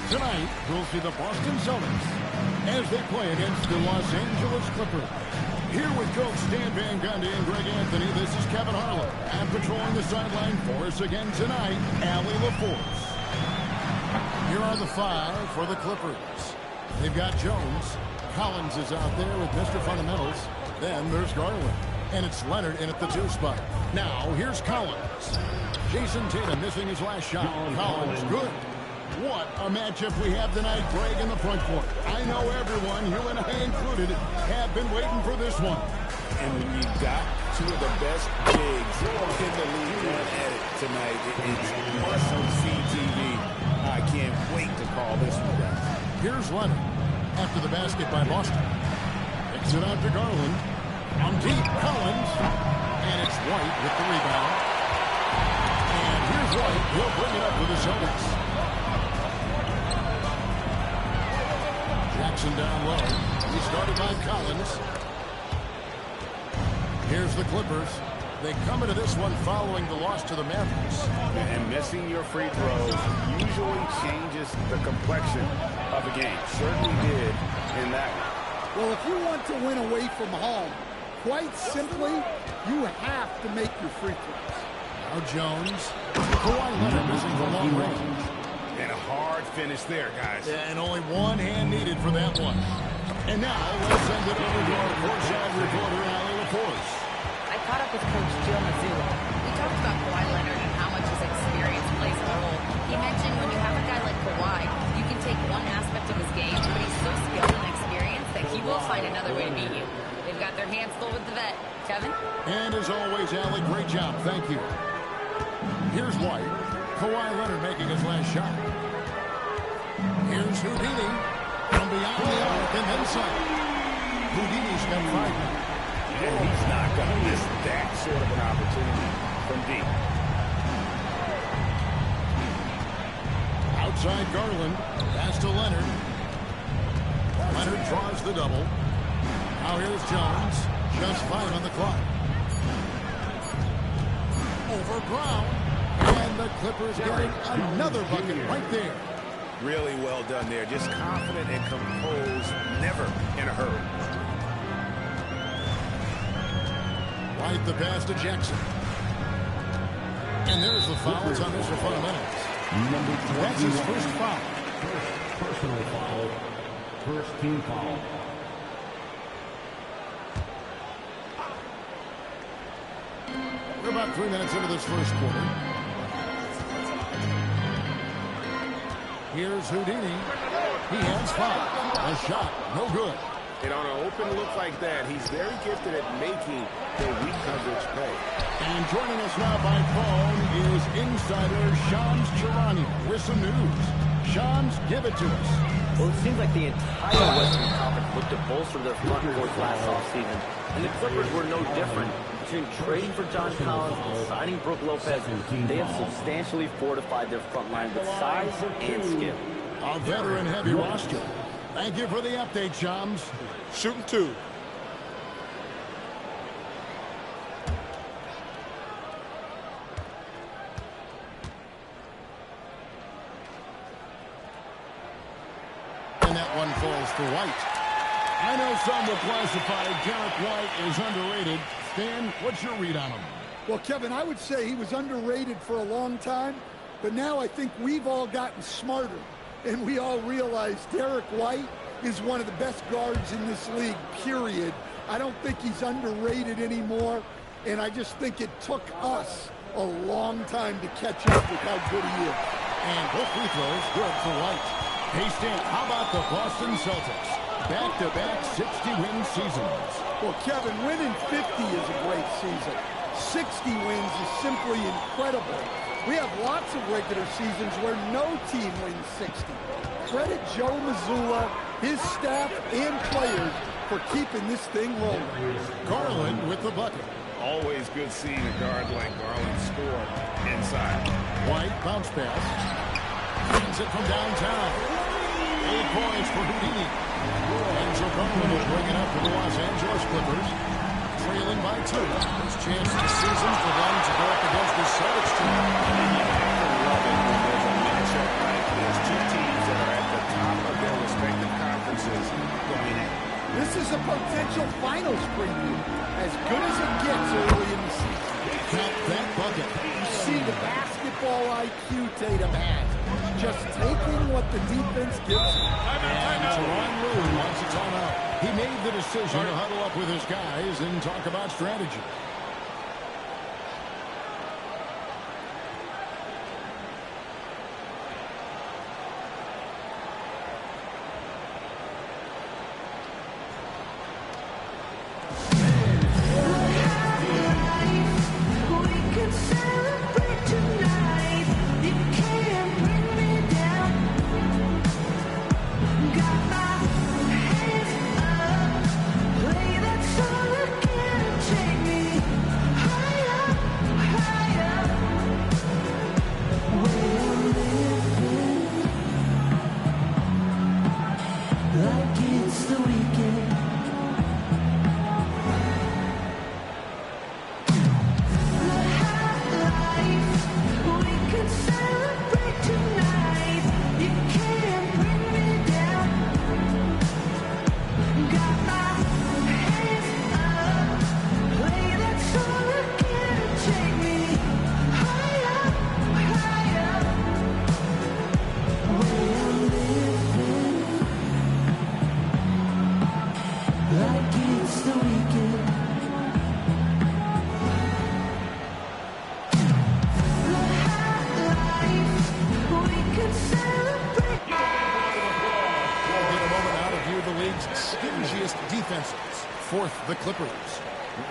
Tonight, we'll see the Boston Celtics as they play against the Los Angeles Clippers. Here with Coach Stan Van Gundy and Greg Anthony, this is Kevin Harlan. And patrolling the sideline for us again tonight, Allie LaForce. Here are the five for the Clippers. They've got Jones. Collins is out there with Mr. Fundamentals. Then there's Garland. And it's Leonard in at the 2 spot. Now, here's Collins. Jason Tatum missing his last shot. Collins, good. What a matchup we have tonight, Greg, in the front court. I know everyone, you and I included, have been waiting for this one. And when you got two of the best bigs in the league going at it tonight, it's must-see TV. I can't wait to call this one, guys. Here's Leonard after the basket by Boston. Kicks it out to Garland. On deep, Collins. And it's White with the rebound. And here's White. He'll bring it up for the Celtics. Jackson down low. He started by Collins. Here's the Clippers. They come into this one following the loss to the Mavericks. And missing your free throws usually changes the complexion of a game. Certainly did in that one. Well, if you want to win away from home, quite simply, you have to make your free throws. Now Jones. Kawhi Leonard missing from long range. And a hard finish there, guys. And only one hand needed for that one. And now we'll send it over to our courtside reporter, Allie LaForce. I caught up with Coach Joe Mazzulla. We talked about Kawhi Leonard and how much his experience plays a role. He mentioned when you have a guy like Kawhi, you can take one aspect of his game, but he's so skilled and experienced that he will find another way to beat you. They've got their hands full with the vet. Kevin? And as always, Allie, great job. Thank you. Here's White. Kawhi Leonard making his last shot. Here's Houdini from beyond the arc and then some. Houdini's got 5 now. And he's not going to miss that sort of an opportunity from deep. Outside Garland. Pass to Leonard. Leonard draws the double. Now here's Jones. Just 5 on the clock. Over Brown. And the Clippers getting another bucket right there. Really well done there. Just confident and composed. Never in a hurry. Right the pass to Jackson. And there's the fouls on Mr. Fundamentals. That's his first foul. First personal foul. First team foul. We're about 3 minutes into this first quarter. Here's Houdini. He has 5. A shot. No good. And on an open look like that, he's very gifted at making the weak coverage pay. And joining us now by phone is insider Shams Charania with some news. Shams, give it to us. Well, it seems like the entire Western Conference looked to bolster their front court last offseason, and the Clippers were no different. Between trading for John Collins and signing Brook Lopez, they have substantially fortified their front line with size and skill. A veteran-heavy roster. Thank you for the update, Shams. Shooting 2. And that one falls for White. I know some will classify Derek White as underrated. Stan, what's your read on him? Well, Kevin, I would say he was underrated for a long time, but now I think we've all gotten smarter, and we all realize Derek White is one of the best guards in this league, period. I don't think he's underrated anymore, and I just think it took us a long time to catch up with how good he is. And both free throws good for White. Hey, Stan, how about the Boston Celtics? Back-to-back 60-win seasons. Well, Kevin, winning 50 is a great season. 60 wins is simply incredible. We have lots of regular seasons where no team wins 60. Credit Joe Mazzulla, his staff, and players for keeping this thing rolling. Garland with the bucket. Always good seeing a guard like Garland score inside. White bounce pass. Brings it from downtown. 8 points for Houdini. And so Garland will bring it up for the Los Angeles Clippers. Trailing by 2. His chance this season for them to go up against the Celtics team. I love it when there's a matchup like this. Two teams that are at is a potential finals preview. As good as it gets early in the season. Count that bucket. You see the basketball IQ Tatum has. Just taking what the defense gives him. And Tyronn Lue wants a timeout. He made the decision to huddle up with his guys and talk about strategy. Fourth, the Clippers.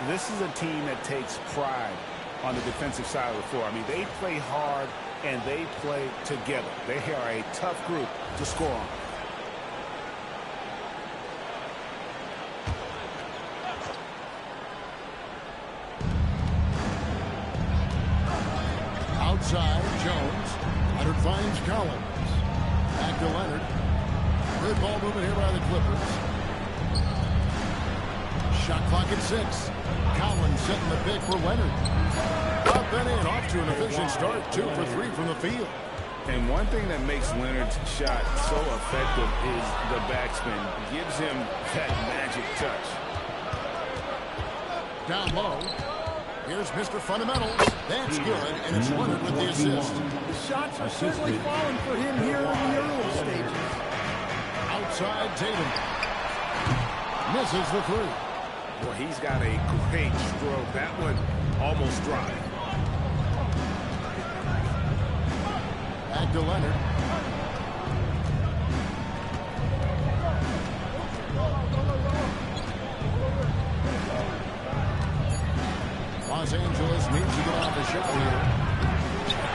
This is a team that takes pride on the defensive side of the floor. I mean, they play hard and they play together. They are a tough group to score on. Outside, Jones. Leonard finds Collins. Back to Leonard. Good ball movement here by the Clippers. Shot clock at 6. Collins setting the pick for Leonard. Up and in, off to an efficient start. 2 for 3 from the field. And one thing that makes Leonard's shot so effective is the backspin. Gives him that magic touch. Down low. Here's Mr. Fundamentals. That's good, and it's Leonard with the assist. The shots are certainly falling for him here in the early stages. Outside, Tatum. Misses the 3. Well, he's got a great stroke. That one almost dry. Back to Leonard. Los Angeles needs to get off a shot here.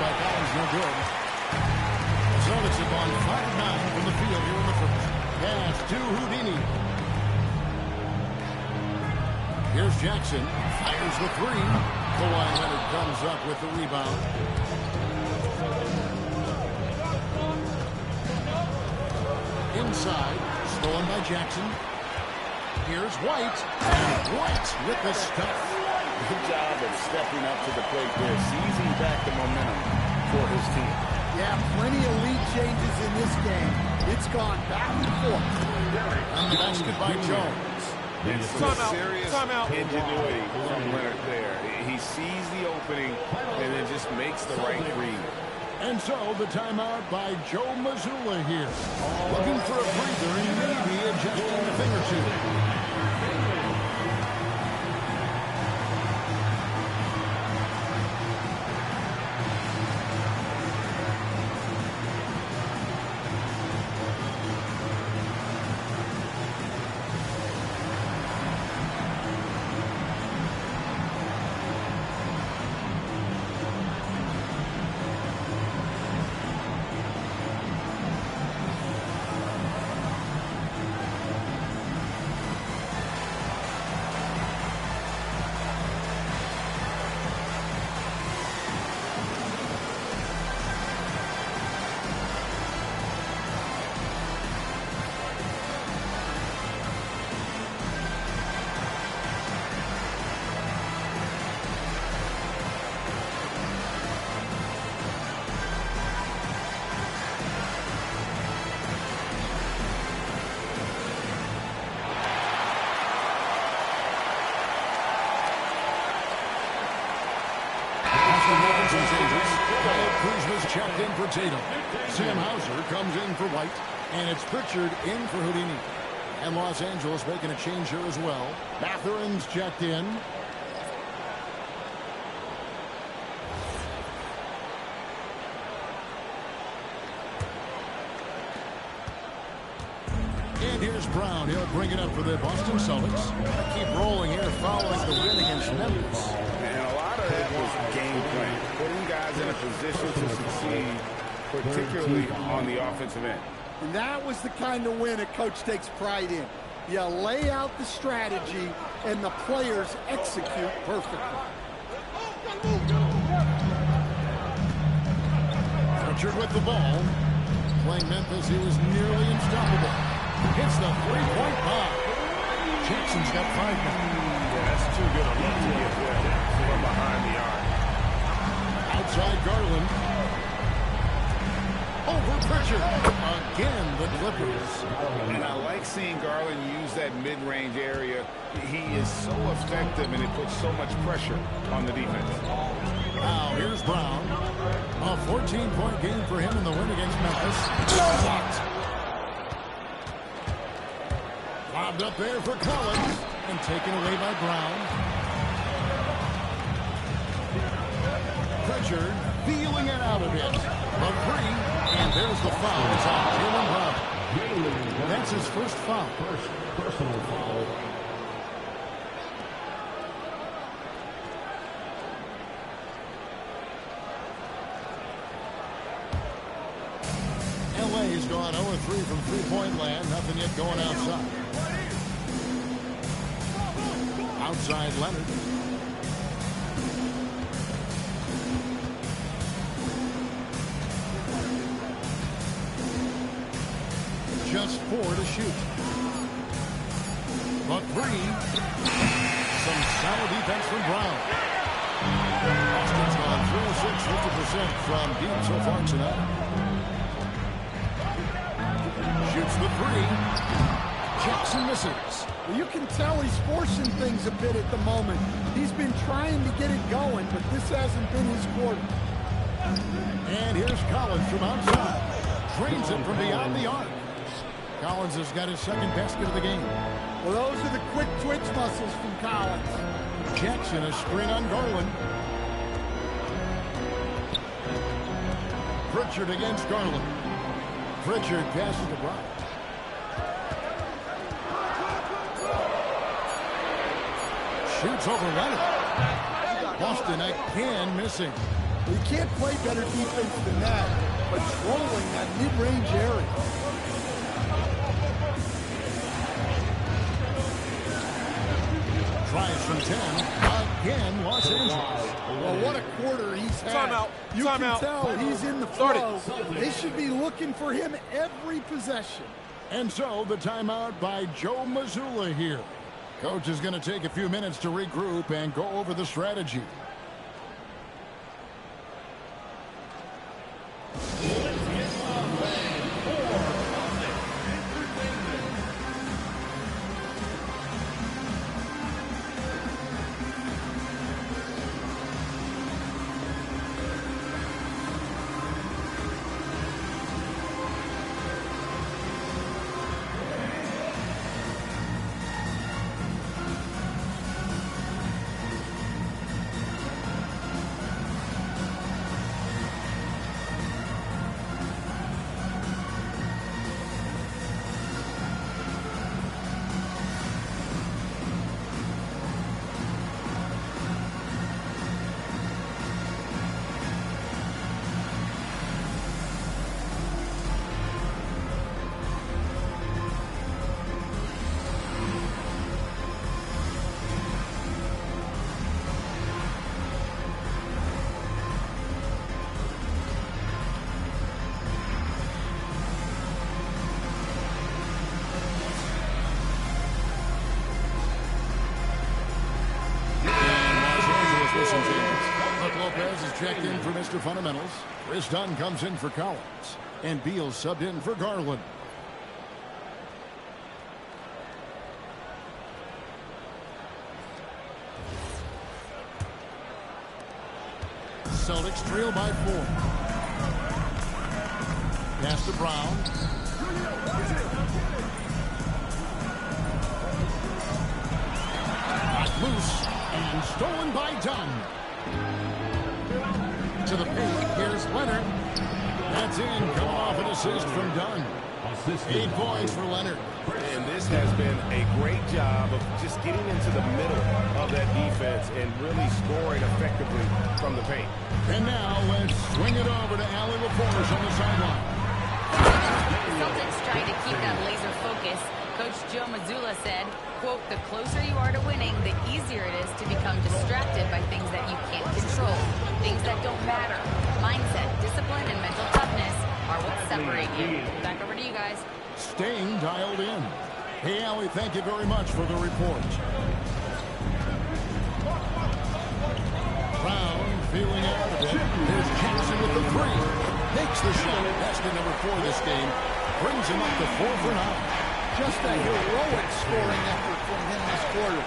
By Collins, no good. Celtics have gone 5-9 from the field here in the first. Pass to Houdini. Here's Jackson. Fires the 3. Kawhi Leonard comes up with the rebound. Inside. Stolen by Jackson. Here's White. And White with the stuff. Good job of stepping up to the plate there, seizing back the momentum for his team. Yeah, plenty of lead changes in this game. It's gone back and forth. On the basket by Jones. And some serious ingenuity from Leonard there. He sees the opening and then just makes the right read. And so the timeout by Joe Mazzulla here. Looking for a breather and maybe adjusting a thing or two. checked in for Tatum. Sam Hauser comes in for White. And it's Pritchard in for Houdini. And Los Angeles making a change here as well. Mathurin's checked in. And here's Brown. He'll bring it up for the Boston Celtics. Keep rolling here following the win against Memphis. And a lot of that was game plan. Putting guys in a position to succeed, particularly on the offensive end. And that was the kind of win a coach takes pride in. You lay out the strategy, and the players execute perfectly. Pritchard with the ball. Playing Memphis, he was nearly unstoppable. Hits the three-point bomb. Jackson's got 5 now. Yeah, that's too good a look to get good from behind the arc. Outside Garland. Over Pritchard. Again, the Clippers. And I like seeing Garland use that mid-range area. He is so effective, and it puts so much pressure on the defense. Now, here's Brown. A 14-point game for him in the win against Memphis. Blocked. Lobbed up there for Collins. And taken away by Brown. Pritchard feeling it out a bit. A three. And there's the foul. It's on Jaylen Brown. That's his first foul. First personal foul. LA's gone 0-3 from three-point land. Nothing yet going outside. Outside Leonard. Just 4 to shoot. But 3. Some solid defense from Brown. Boston's gone 3-6, 50% from deep so far tonight. Shoots the 3. Jackson misses. Well, you can tell he's forcing things a bit at the moment. He's been trying to get it going, but this hasn't been his quarter. And here's Collins from outside. Drains it from beyond the arc. Collins has got his second basket of the game. Well, those are the quick twitch muscles from Collins. Jackson a screen on Garland. Pritchard against Garland. Pritchard passes to Brown. Shoots over Leonard. Boston again missing. You can't play better defense than that, patrolling that mid-range area. Tries from 10. Again, Los Angeles. Well, what a quarter he's had. Timeout. You Timeout. can tell he's in the flow. They should be looking for him every possession. And so the timeout by Joe Mazzulla here. Coach is going to take a few minutes to regroup and go over the strategy. Checked in for Mr. Fundamentals. Chris Dunn comes in for Collins. And Beal subbed in for Garland. Celtics trail by 4. Pass to Brown. Got loose and stolen by Dunn. To the paint, here's Leonard. That's in, coming off an assist from Dunn. 8 points for Leonard. And this has been a great job of just getting into the middle of that defense and really scoring effectively from the paint. And now let's swing it over to Allie LaForge on the sideline. The Celtics trying to keep that laser focus. Coach Joe Mazzulla said, quote, "The closer you are to winning, the easier it is to become distracted by things that you can't control, things that don't matter. Mindset, discipline, and mental toughness are what separate you." Back over to you guys. Staying dialed in. Hey, Allie, thank you very much for the report. Brown feeling out of it. There's Jackson with the 3. Makes the shot. Basket number 4 this game. Brings him up to 4 for 9. Just a heroic scoring effort from him this quarter.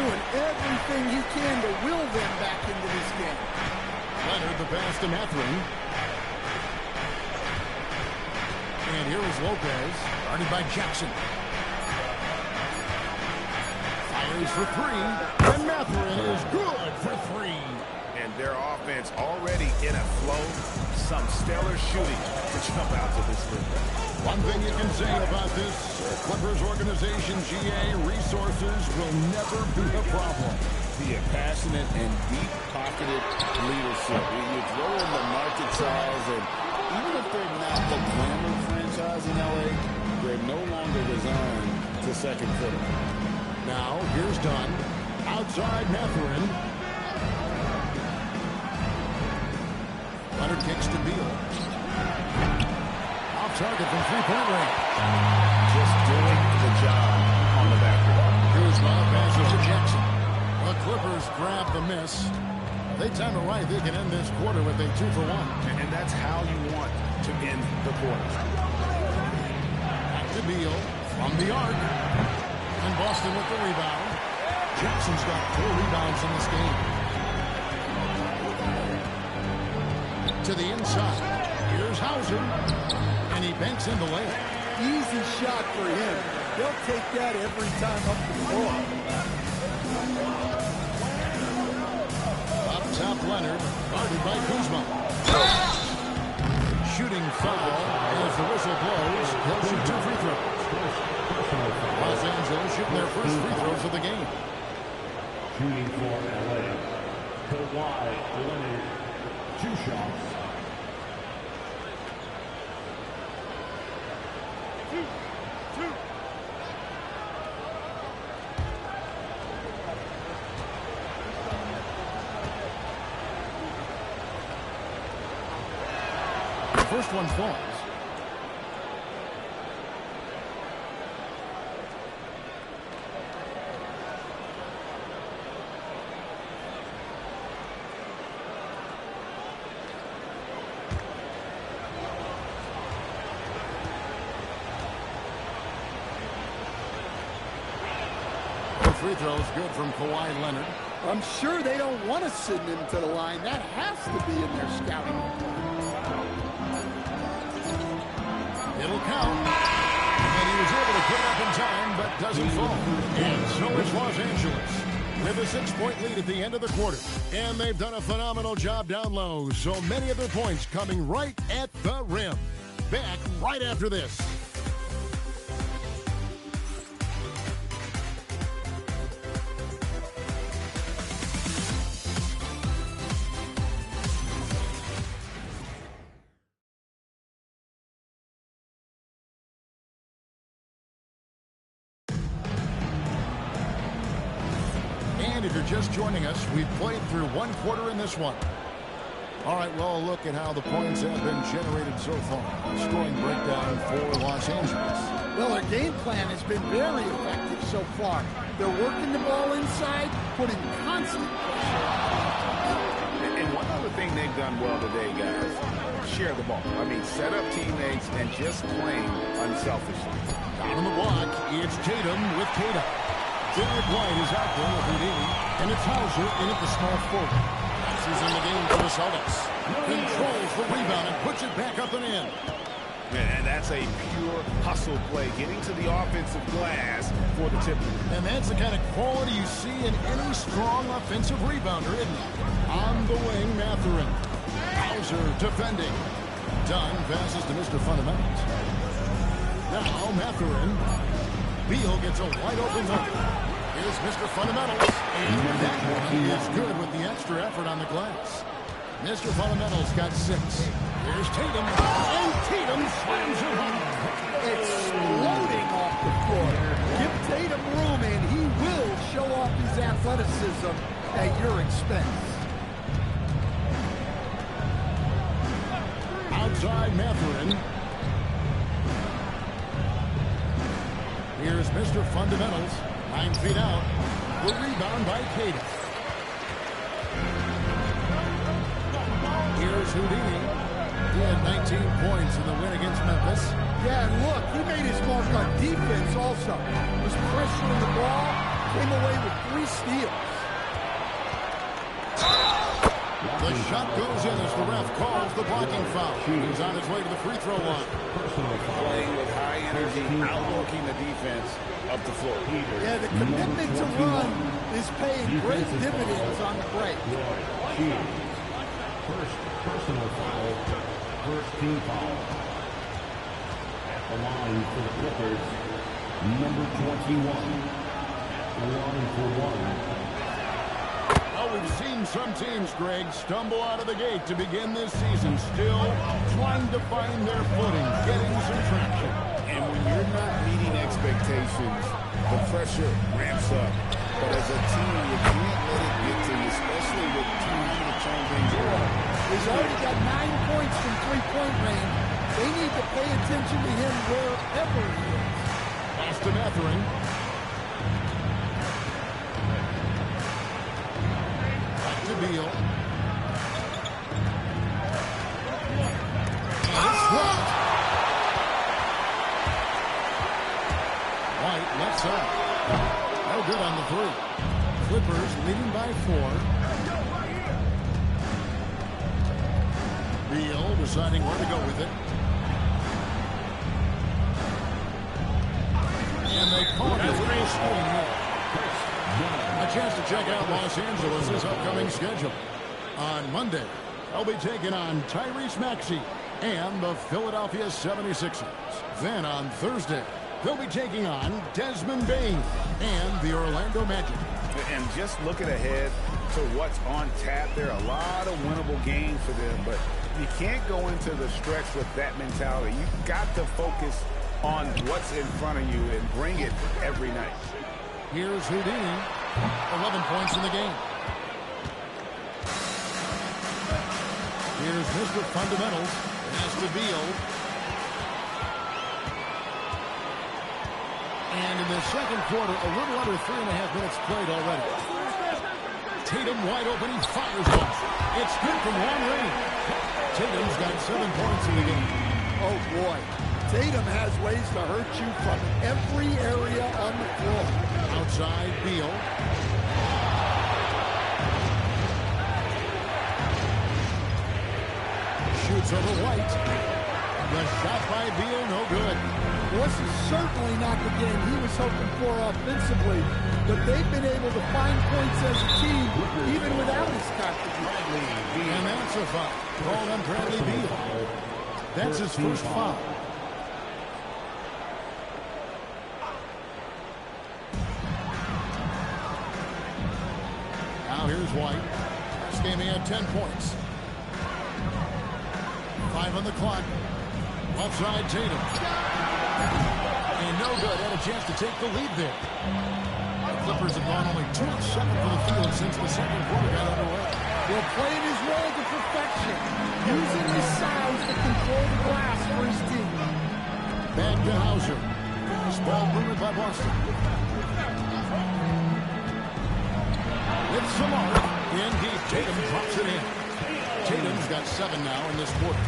Doing everything he can to will them back into this game. Leonard the pass to Mathurin. And here is Lopez, guarded by Jackson. Fires for 3, and Mathurin is good for 3. And their offense already in a flow. Some stellar shooting to jump out to this league. One thing you can say about this Clippers organization, GA, resources will never be a problem. The passionate and deep-pocketed leadership. You throw in the market size, and even if they're not the glamour franchise in LA, they're no longer resigned to second fiddle. Now, here's Dunn. Outside Mathurin. Leonard kicks to Beal. Off target from three-point range. Just doing the job on the back end. Kuzma passes to Jackson. The Clippers grab the miss. They time it right. They can end this quarter with a 2 for 1. And that's how you want to end the quarter. Back to Beal from the arc. And Boston with the rebound. Jackson's got 4 rebounds in this game. To the inside. Here's Hauser. And he banks in the layup. Easy shot for him. They'll take that every time up the floor. Up top, Leonard, guarded by Kuzma. Shooting foul as the whistle blows. He'll shoot 2 free throws. Los Angeles shooting their first free throws of the game. Shooting for LA. Kawhi Leonard. 2 shots. First one falls. The free throw is good from Kawhi Leonard. I'm sure they don't want to send him to the line. That has to be in their scouting report. It'll count. And he was able to put it up in time, but doesn't fall. And so is Los Angeles with a 6-point lead at the end of the quarter. And they've done a phenomenal job down low. So many of their points coming right at the rim. Back right after this. And if you're just joining us, we've played through 1 quarter in this one. All right, well, look at how the points have been generated so far. Scoring breakdown for Los Angeles. Well, their game plan has been very effective so far. They're working the ball inside, putting constant pressure on. And one other thing they've done well today, guys, share the ball. I mean, set up teammates and just playing unselfishly. Down on the block, it's Tatum with Tatum. Derek White is out there with Houdini, and it's Hauser in at the small forward. He's in the game for the Celtics. Controls the rebound and puts it back up and in. And that's a pure hustle play, getting to the offensive glass for the tip. And that's the kind of quality you see in any strong offensive rebounder, isn't it? On the wing, Mathurin. Hauser defending. Dunn passes to Mr. Fundamentals. Now Mathurin. Beal gets a wide open look. Here's Mr. Fundamentals. And that one is good with the extra effort on the glass. Mr. Fundamentals got 6. Here's Tatum. And Tatum slams it home. Exploding off the floor. Give Tatum room and he will show off his athleticism at your expense. Outside Mathurin. Here's Mr. Fundamentals. 9 feet out. The rebound by Tatum. Here's Houdini. He had 19 points in the win against Memphis. Yeah, and look, he made his mark on defense also. Was pressuring the ball, came away with 3 steals. The shot goes in as the ref calls the blocking foul. He's on his way to the free throw line. Playing with high energy, outworking the defense up the floor. Yeah, the commitment to run is paying great dividends on the break. First personal foul, first team foul. At the line for the Clippers, number 21. Line for 1. Well, we've seen some teams, Greg, stumble out of the gate to begin this season, still trying to find their footing, getting some traction. And when you're not meeting expectations, the pressure ramps up. But as a team, you can't let it get to you, especially with teams to turn things around. He's already got 9 points from three-point range. They need to pay attention to him wherever he is. Pass to Mathurin. Back to Beal. And it's blocked. White left side. No good on the 3. Clippers leading by 4. Beal deciding where to go with it. And they caught it. A chance to check out Los Angeles' upcoming schedule. On Monday, they'll be taking on Tyrese Maxey and the Philadelphia 76ers. Then on Thursday, they'll be taking on Desmond Bane and the Orlando Magic. And just looking ahead to what's on tap, there are a lot of winnable games for them, but you can't go into the stretch with that mentality. You've got to focus on what's in front of you and bring it every night. Here's Houdini, 11 points in the game. Here's Mr. Fundamentals, pass to Beal. And in the second quarter, a little under 3.5 minutes played already. Tatum wide open, he fires off. It's good from long range. Tatum's got 7 points in the game. Oh, boy. Tatum has ways to hurt you from every area on the floor. Outside, Beal. Shoots over White. The shot by Beal, no good. This is certainly not the game he was hoping for offensively, but they've been able to find points as a team even without his contribution. And that's a foul. Called on Bradley Beal. That's his first foul. Now here's White. This game he had 10 points. 5 on the clock. Left side, Tatum. And no good. Had a chance to take the lead there. The Clippers have gone only 2 of 7 for the field since the second quarter got underway. He'll play in his role to perfection, using his size to control the glass for his team. Back to Hauser. This ball moved by Boston. With Samar in deep. Tatum drops it in. Tatum's got 7 now in this quarter.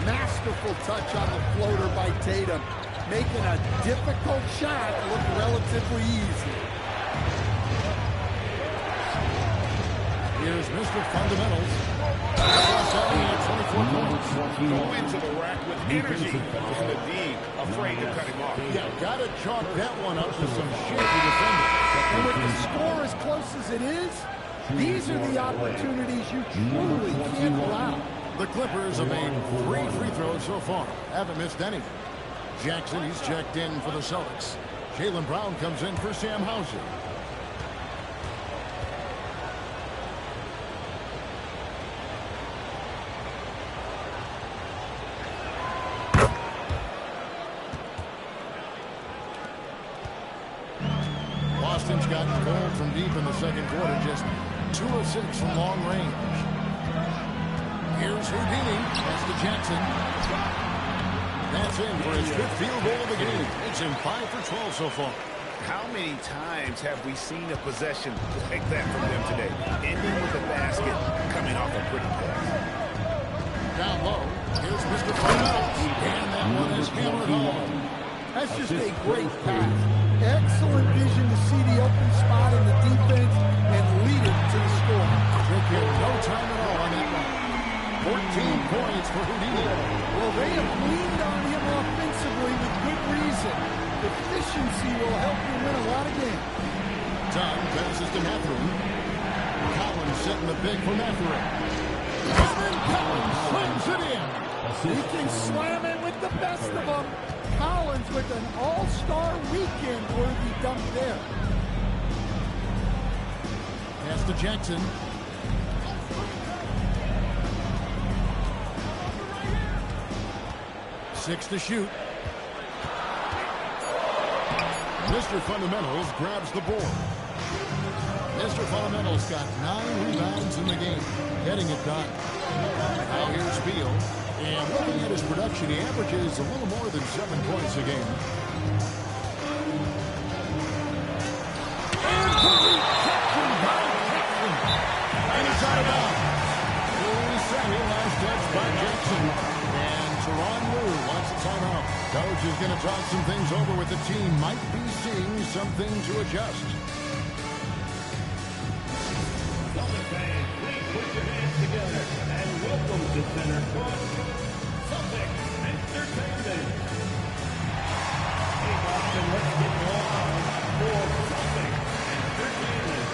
Masterful touch on the floater by Tatum, making a difficult shot look relatively easy. Here's Mr. Fundamentals. Go into the rack with energy and the D afraid to cut him off. Yeah, got to chalk that one up to some shaky defending. And with the score as close as it is, these are the opportunities you truly can't allow. The Clippers have made 3 free throws so far. Haven't missed any. Jackson, he's checked in for the Celtics. Jaylen Brown comes in for Sam Hauser. Boston's gotten cold from deep in the second quarter, just 2 of 6 from long range. Here's Houdini. That's to Jackson. That's in for his 5th field goal of the game. Makes him 5 for 12 so far. How many times have we seen a possession like that from them today? Ending with a basket, coming off a pretty pass. Down low. Here's Mr. Fundamentals. And that one is hammered home. That's just a great pass. Excellent vision to see the open spot in the defense and lead it to the score. Took him no time at all on that one. 14 points for Houdini. Well, they have leaned on him offensively with good reason. Efficiency will help you win a lot of games. Dunn passes to Mathurin. Collins setting the big for Mathurin. And then Collins slams it in. He can slam it with the best of them. Collins with an all-star weekend-worthy dunk there. Pass to Jackson. Six to shoot. Mr. Fundamentals grabs the board. Mr. Fundamentals got 9 rebounds in the game, getting it done. Now here's Beal. And looking at his production, he averages a little more than 7 points a game. And the rejection by Jackson. And it's out of bounds. Second last touch by Jackson. And Tyronn Lue wants a timeout. Coach is going to talk some things over with the team. Might be seeing something to adjust. Celtic fans, please put your hands together and welcome to center court, Celtic Entertainment. Hey, Boston, let's get going for Celtic Entertainment.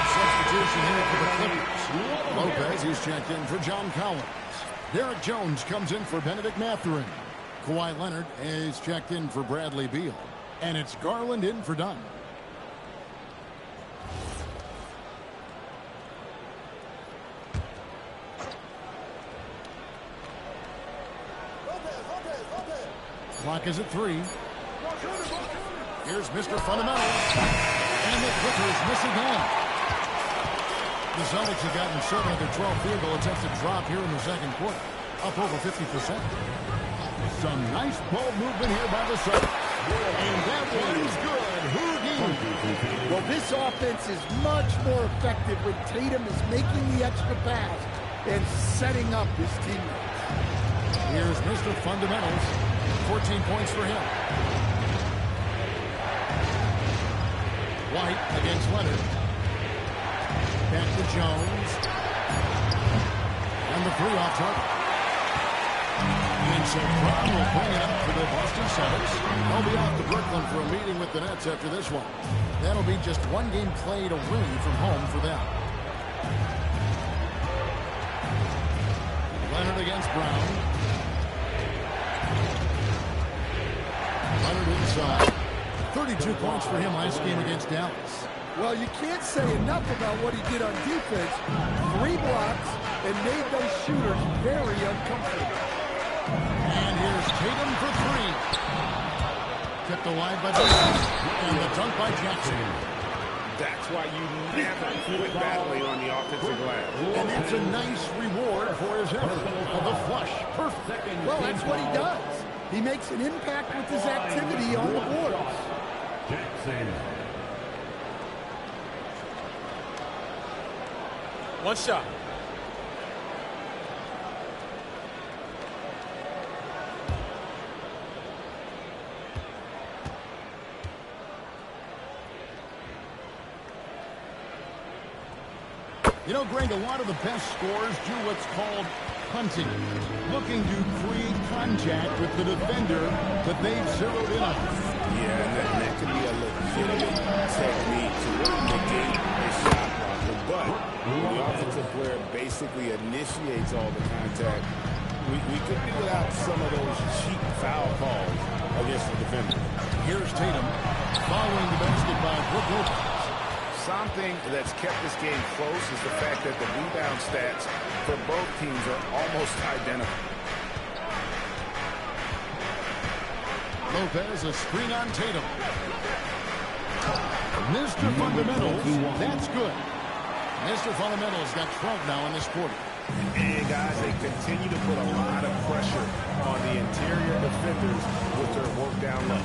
Substitution here for the Clippers. Lopez, he's checked in for John Collins. Derek Jones comes in for Benedict Mathurin. Kawhi Leonard is checked in for Bradley Beal. And it's Garland in for Dunn. Clock is at 3. Here's Mr. Fundamentals. And the Clippers miss again. The Celtics have gotten 7 of their 12 field goal attempts to drop here in the second quarter. Up over 50%. Some nice ball movement here by the Celtics. And that one is good. Houdini. Well, this offense is much more effective when Tatum is making the extra pass and setting up his teammates. Here's Mr. Fundamentals. 14 points for him. White against Leonard. Back to Jones. And the 3 off target. And so Brown will bring it up for the Boston Celtics. They'll be off to Brooklyn for a meeting with the Nets after this one. That'll be just 1 game played away from home for them. Leonard against Brown. Leonard inside. 32 points for him last game against Dallas. Well, you can't say enough about what he did on defense. 3 blocks and made those shooters very uncomfortable. And here's Tatum for 3. Kept alive by Davis. And the dunk by Jackson. That's why you never quit battling on the offensive glass. And that's a nice reward for his effort. The flush. Perfect. Well, that's what he does. He makes an impact with his activity on the boards. Jackson. One shot. You know, Greg, a lot of the best scorers do what's called punting, looking to create contact with the defender that they've zeroed in on. Yeah, and that can be a legitimate technique to really negate a shot blocker. But when the offensive player basically initiates all the contact, we could be without some of those cheap foul calls against the defender. Here's Tatum following the basket by Brook Lopez. Something that's kept this game close is the fact that the rebound stats for both teams are almost identical. Lopez, a screen on Tatum. Mr. Fundamentals, that's good. Mr. Fundamentals got 12 now in this quarter. And guys, they continue to put a lot of pressure on the interior defenders with their work down low.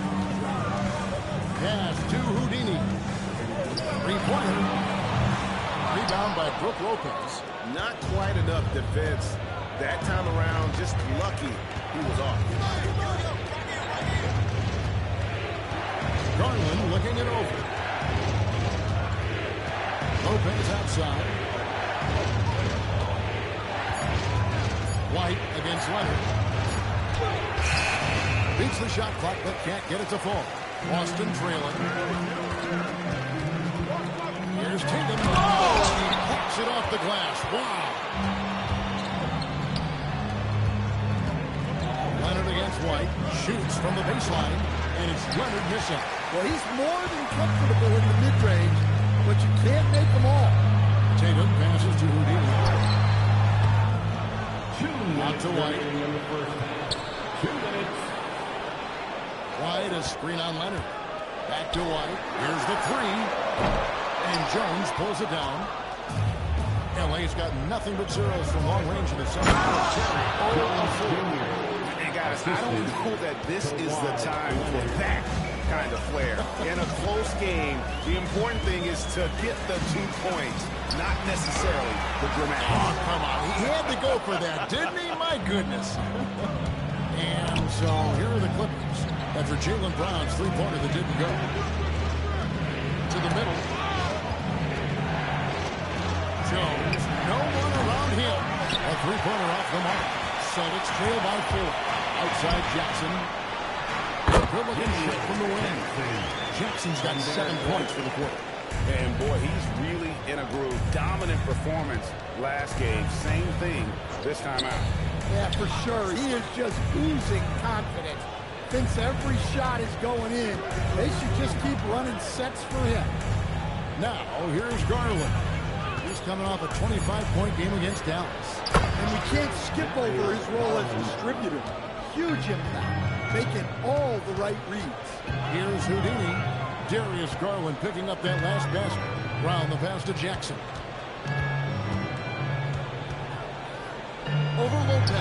Pass to Houdini. Three-pointer. Rebound by Brook Lopez. Not quite enough defense that time around. Just lucky he was off. Garland looking it over. Lopez outside. White against Leonard. Beats the shot clock but can't get it to fall. Boston trailing. Here's Tatum. Oh, he picks it off the glass. Wow. Leonard against White. Shoots from the baseline. And it's Leonard missing. Well, he's more than comfortable in the mid-range, but you can't make them all. Tatum passes to Houdini. Out to White. 2 minutes. White, a screen on Leonard. Back to White. Here's the 3. And Jones pulls it down. LA's got nothing but zeros from long range in the second quarter. And guys, I don't know that this is the time for that kind of flair. In a close game, the important thing is to get the 2 points, not necessarily the dramatic. Oh, come on. He had to go for that, didn't he? My goodness. And so here are the Clippers. After Jaylen Brown's three-pointer that didn't go. To the middle. Jones, no one around him. A three-pointer off the mark. Celtics trail by 4. Outside Jackson. Good looking shot from the wing. Jackson's got 7 points for the quarter. And boy, he's really in a groove. Dominant performance last game. Same thing this time out. Yeah, for sure. He is just oozing confidence. Thinks every shot is going in. They should just keep running sets for him. Now, here's Garland. He's coming off a 25-point game against Dallas. And we can't skip over his role as distributor. Huge impact, making all the right reads. Here's Houdini. Darius Garland picking up that last basket. Brown the pass to Jackson. Over Lopez.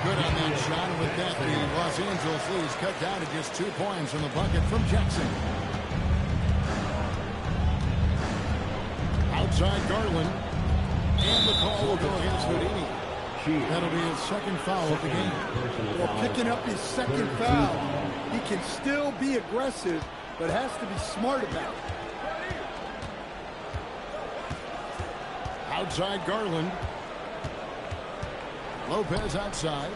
Good on that shot. And with that, the Los Angeles leads cut down to just 2 points in the bucket from Jackson. Outside Garland. And the call will go against Houdini. That'll be his second foul of the game. Well, picking up his second foul. He can still be aggressive, but has to be smart about it. Outside Garland. Lopez outside.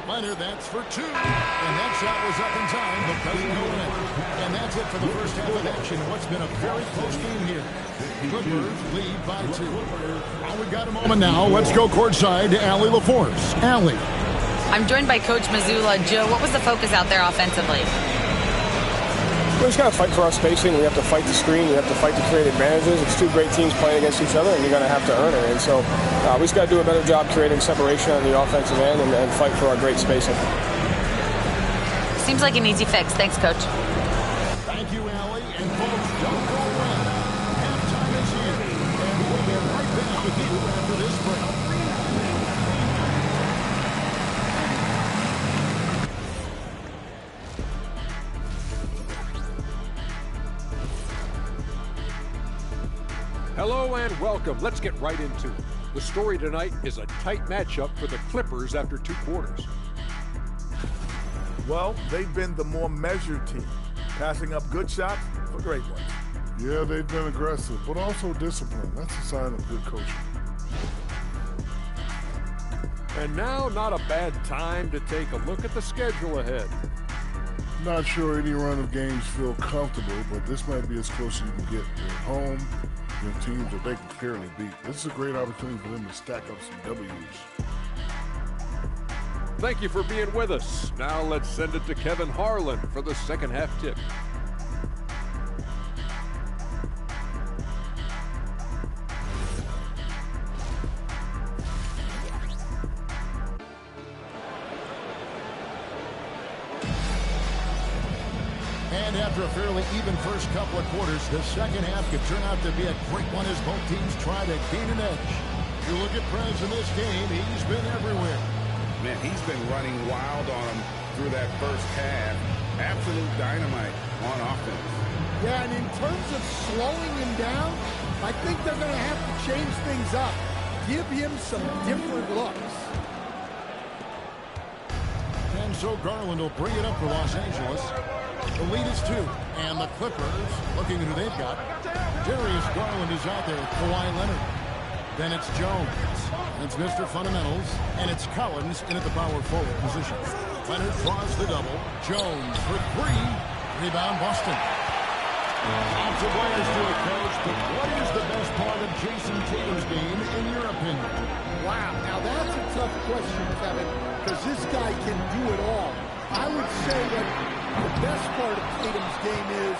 Leonard, that's for 2. And that shot was up in time, but doesn't go in. And that's it for the first half of action. What's been a very close game here. Clippers lead by 2. Now we've got a moment now. Let's go courtside to Allie LaForce. Allie. I'm joined by Coach Mazzulla. Joe, what was the focus out there offensively? We just got to fight for our spacing. We have to fight the screen. We have to fight to create advantages. It's two great teams playing against each other, and you're going to have to earn it. And so we just got to do a better job creating separation on the offensive end and fight for our great spacing. Seems like an easy fix. Thanks, Coach. Thank you, Allie. And folks, don't go away. Halftime is here. And we'll be right back with you after this break. Hello and welcome. Let's get right into it. The story tonight is a tight matchup for the Clippers after 2 quarters. Well, they've been the more measured team, passing up good shots for great ones. Yeah, they've been aggressive, but also disciplined. That's a sign of good coaching. And now, not a bad time to take a look at the schedule ahead. Not sure any run of games feel comfortable, but this might be as close as you can get. They're at home, with teams that they can fairly beat. This is a great opportunity for them to stack up some W's. Thank you for being with us. Now let's send it to Kevin Harlan for the second half tip. And after a fairly even first couple of quarters, the second half could turn out to be a great one as both teams try to gain an edge. You look at Prez in this game, he's been everywhere. Man, he's been running wild on him through that first half. Absolute dynamite on offense. Yeah, and in terms of slowing him down, I think they're going to have to change things up. Give him some different looks. And so Garland will bring it up for Los Angeles. The lead is 2, and the Clippers, looking at who they've got. Darius Garland is out there with Kawhi Leonard. Then it's Jones. It's Mr. Fundamentals, and it's Collins in at the power forward position. Leonard draws the double. Jones for 3. Rebound Boston. Lots of players to it, Coach, but what is the best part of Jason Tatum's game, in your opinion? Wow, now that's a tough question, Kevin, because this guy can do it all. I would say that the best part of Tatum's game is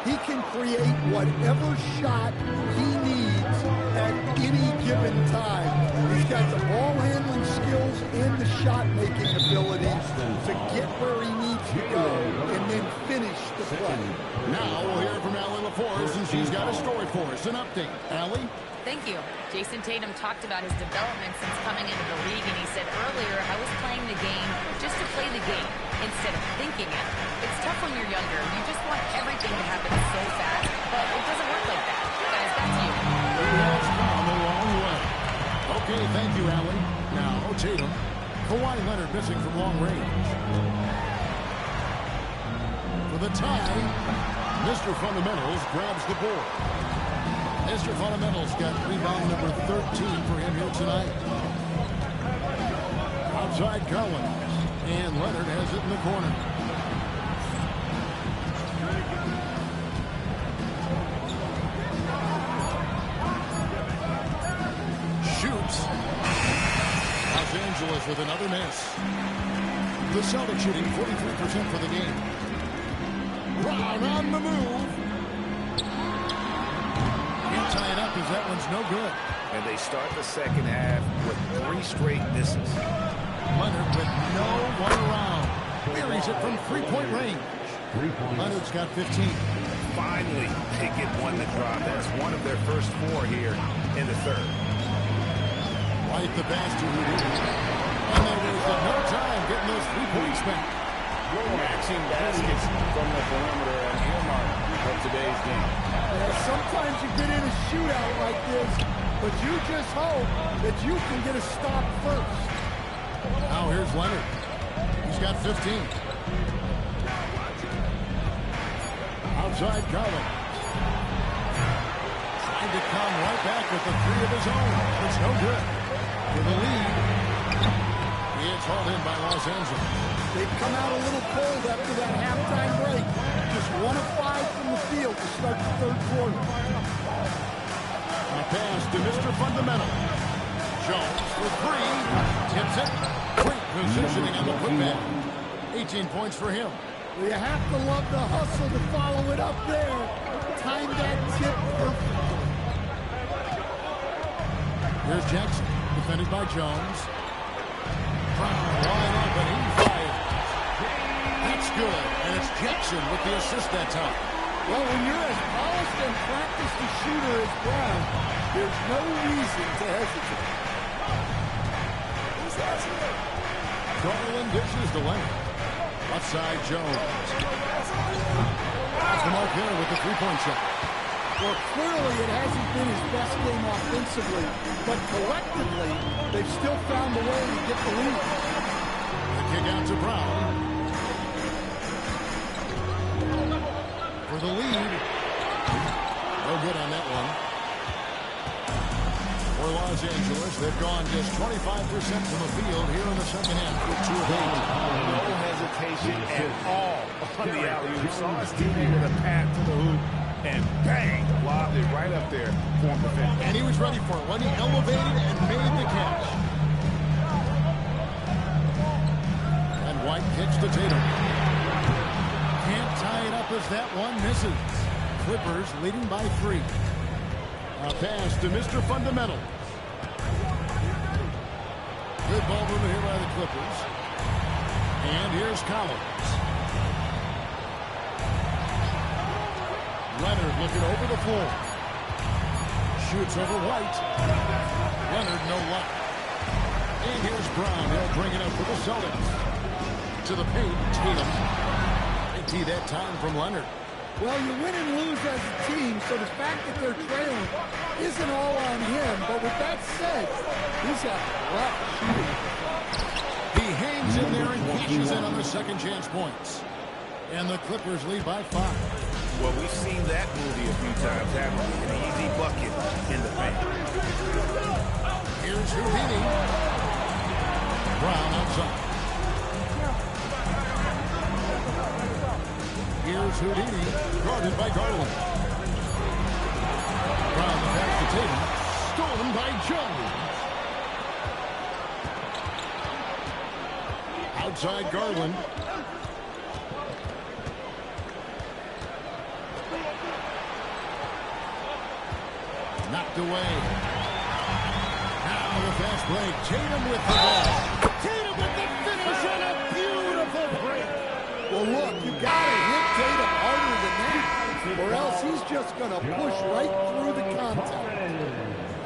he can create whatever shot he needs at any given time. He's got the ball handling skills and the shot making abilities to get where he needs to go and then finish the play. Now we'll hear from Allie LaForce, and she's got a story for us. An update. Allie? Thank you. Jason Tatum talked about his development since coming into the league, and he said earlier, I was playing the game just to play the game instead of thinking it. It's tough when you're younger. You just want everything to happen so fast, but it doesn't work like that. Guys, back to you. He has come a long way. Okay, thank you, Allie. Now, Tatum. Kawhi Leonard missing from long range. For the tie, Mr. Fundamentals grabs the board. Mr. Fundamentals got rebound number 13 for him here tonight. Outside Collins. And Leonard has it in the corner. Shoots. Los Angeles with another miss. The Celtics shooting 43% for the game. Brown on the move. Can't tie it up as that one's no good. And they start the second half with 3 straight misses. Leonard with no one around. Buries it from 3-point range. Leonard's got 15. Finally, they get one to drop. That's one of their first 4 here in the third. White the pass to Rudy. And they wasted no time getting those 3 points back. Matching baskets from the perimeter and earmark of today's game. Yeah, sometimes you get in a shootout like this, but you just hope that you can get a stop first. Now here's Leonard. He's got 15. Outside Collins. Trying to come right back with the 3 of his own. It's no good. For the lead. It's hauled in by Los Angeles. They've come out a little cold after that halftime break. Just 1 of 5 from the field to start the third quarter. A pass to Mr. Fundamental. Jones for 3. Tips it. Great Positioning on the putback. 18 points for him. Well, you have to love the hustle to follow it up there. Time that tip perfectly. Here's Jackson, defended by Jones. Brown wide open, he fires. That's good, and it's Jackson with the assist that time. Well, when you're as polished and practiced a shooter as Brown, there's no reason to hesitate. Garland dishes to Leonard. Left side, Jones. That's the mark there with the three-point shot. Well, clearly it hasn't been his best game offensively, but collectively, they've still found a way to get the lead. The kick out to Brown. For the lead. No good on that one. For Los Angeles, they've gone just 25% from the field here in the second half with 2 of 8. No hesitation at all on the alley-oop. Saw his teammate with a pass to the hoop, and bang, lobbed it right up there for him to finish. And he was ready for it when he elevated and made the catch. And White kicks to Tatum. Can't tie it up as that one misses. Clippers leading by 3. A pass to Mr. Fundamental. Good ball movement here by the Clippers. And here's Collins. Leonard looking over the floor. Shoots over White. Leonard, no luck. And here's Brown. He'll bring it up for the Celtics. To the paint, Tatum. Empty that time from Leonard. Well, you win and lose as a team, so the fact that they're trailing isn't all on him. But with that said, he's got rough shooting. He hangs in there and cashes in on the second chance points. And the Clippers lead by 5. Well, we've seen that movie a few times, haven't we? An easy bucket in the paint. Here's Houdini. Brown outside. Here's Houdini, guarded by Garland. Brown the pass to Tatum, stolen by Jones. Outside Garland. Knocked away. Now the fast break. Tatum with the ball. Tatum with the finish and a beautiful break. Well, look, you got to hit Tatum harder than that, or else he's just going to push right through the contact.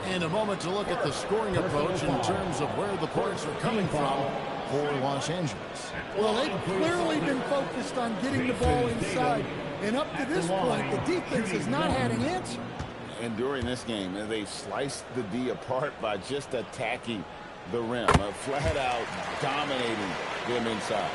And a moment to look at the scoring approach in terms of where the points are coming from for Los Angeles. Well, they've clearly been focused on getting the ball inside, and up to this point, the defense has not had an answer. And during this game, they've sliced the D apart by just attacking the rim, flat out dominating them inside.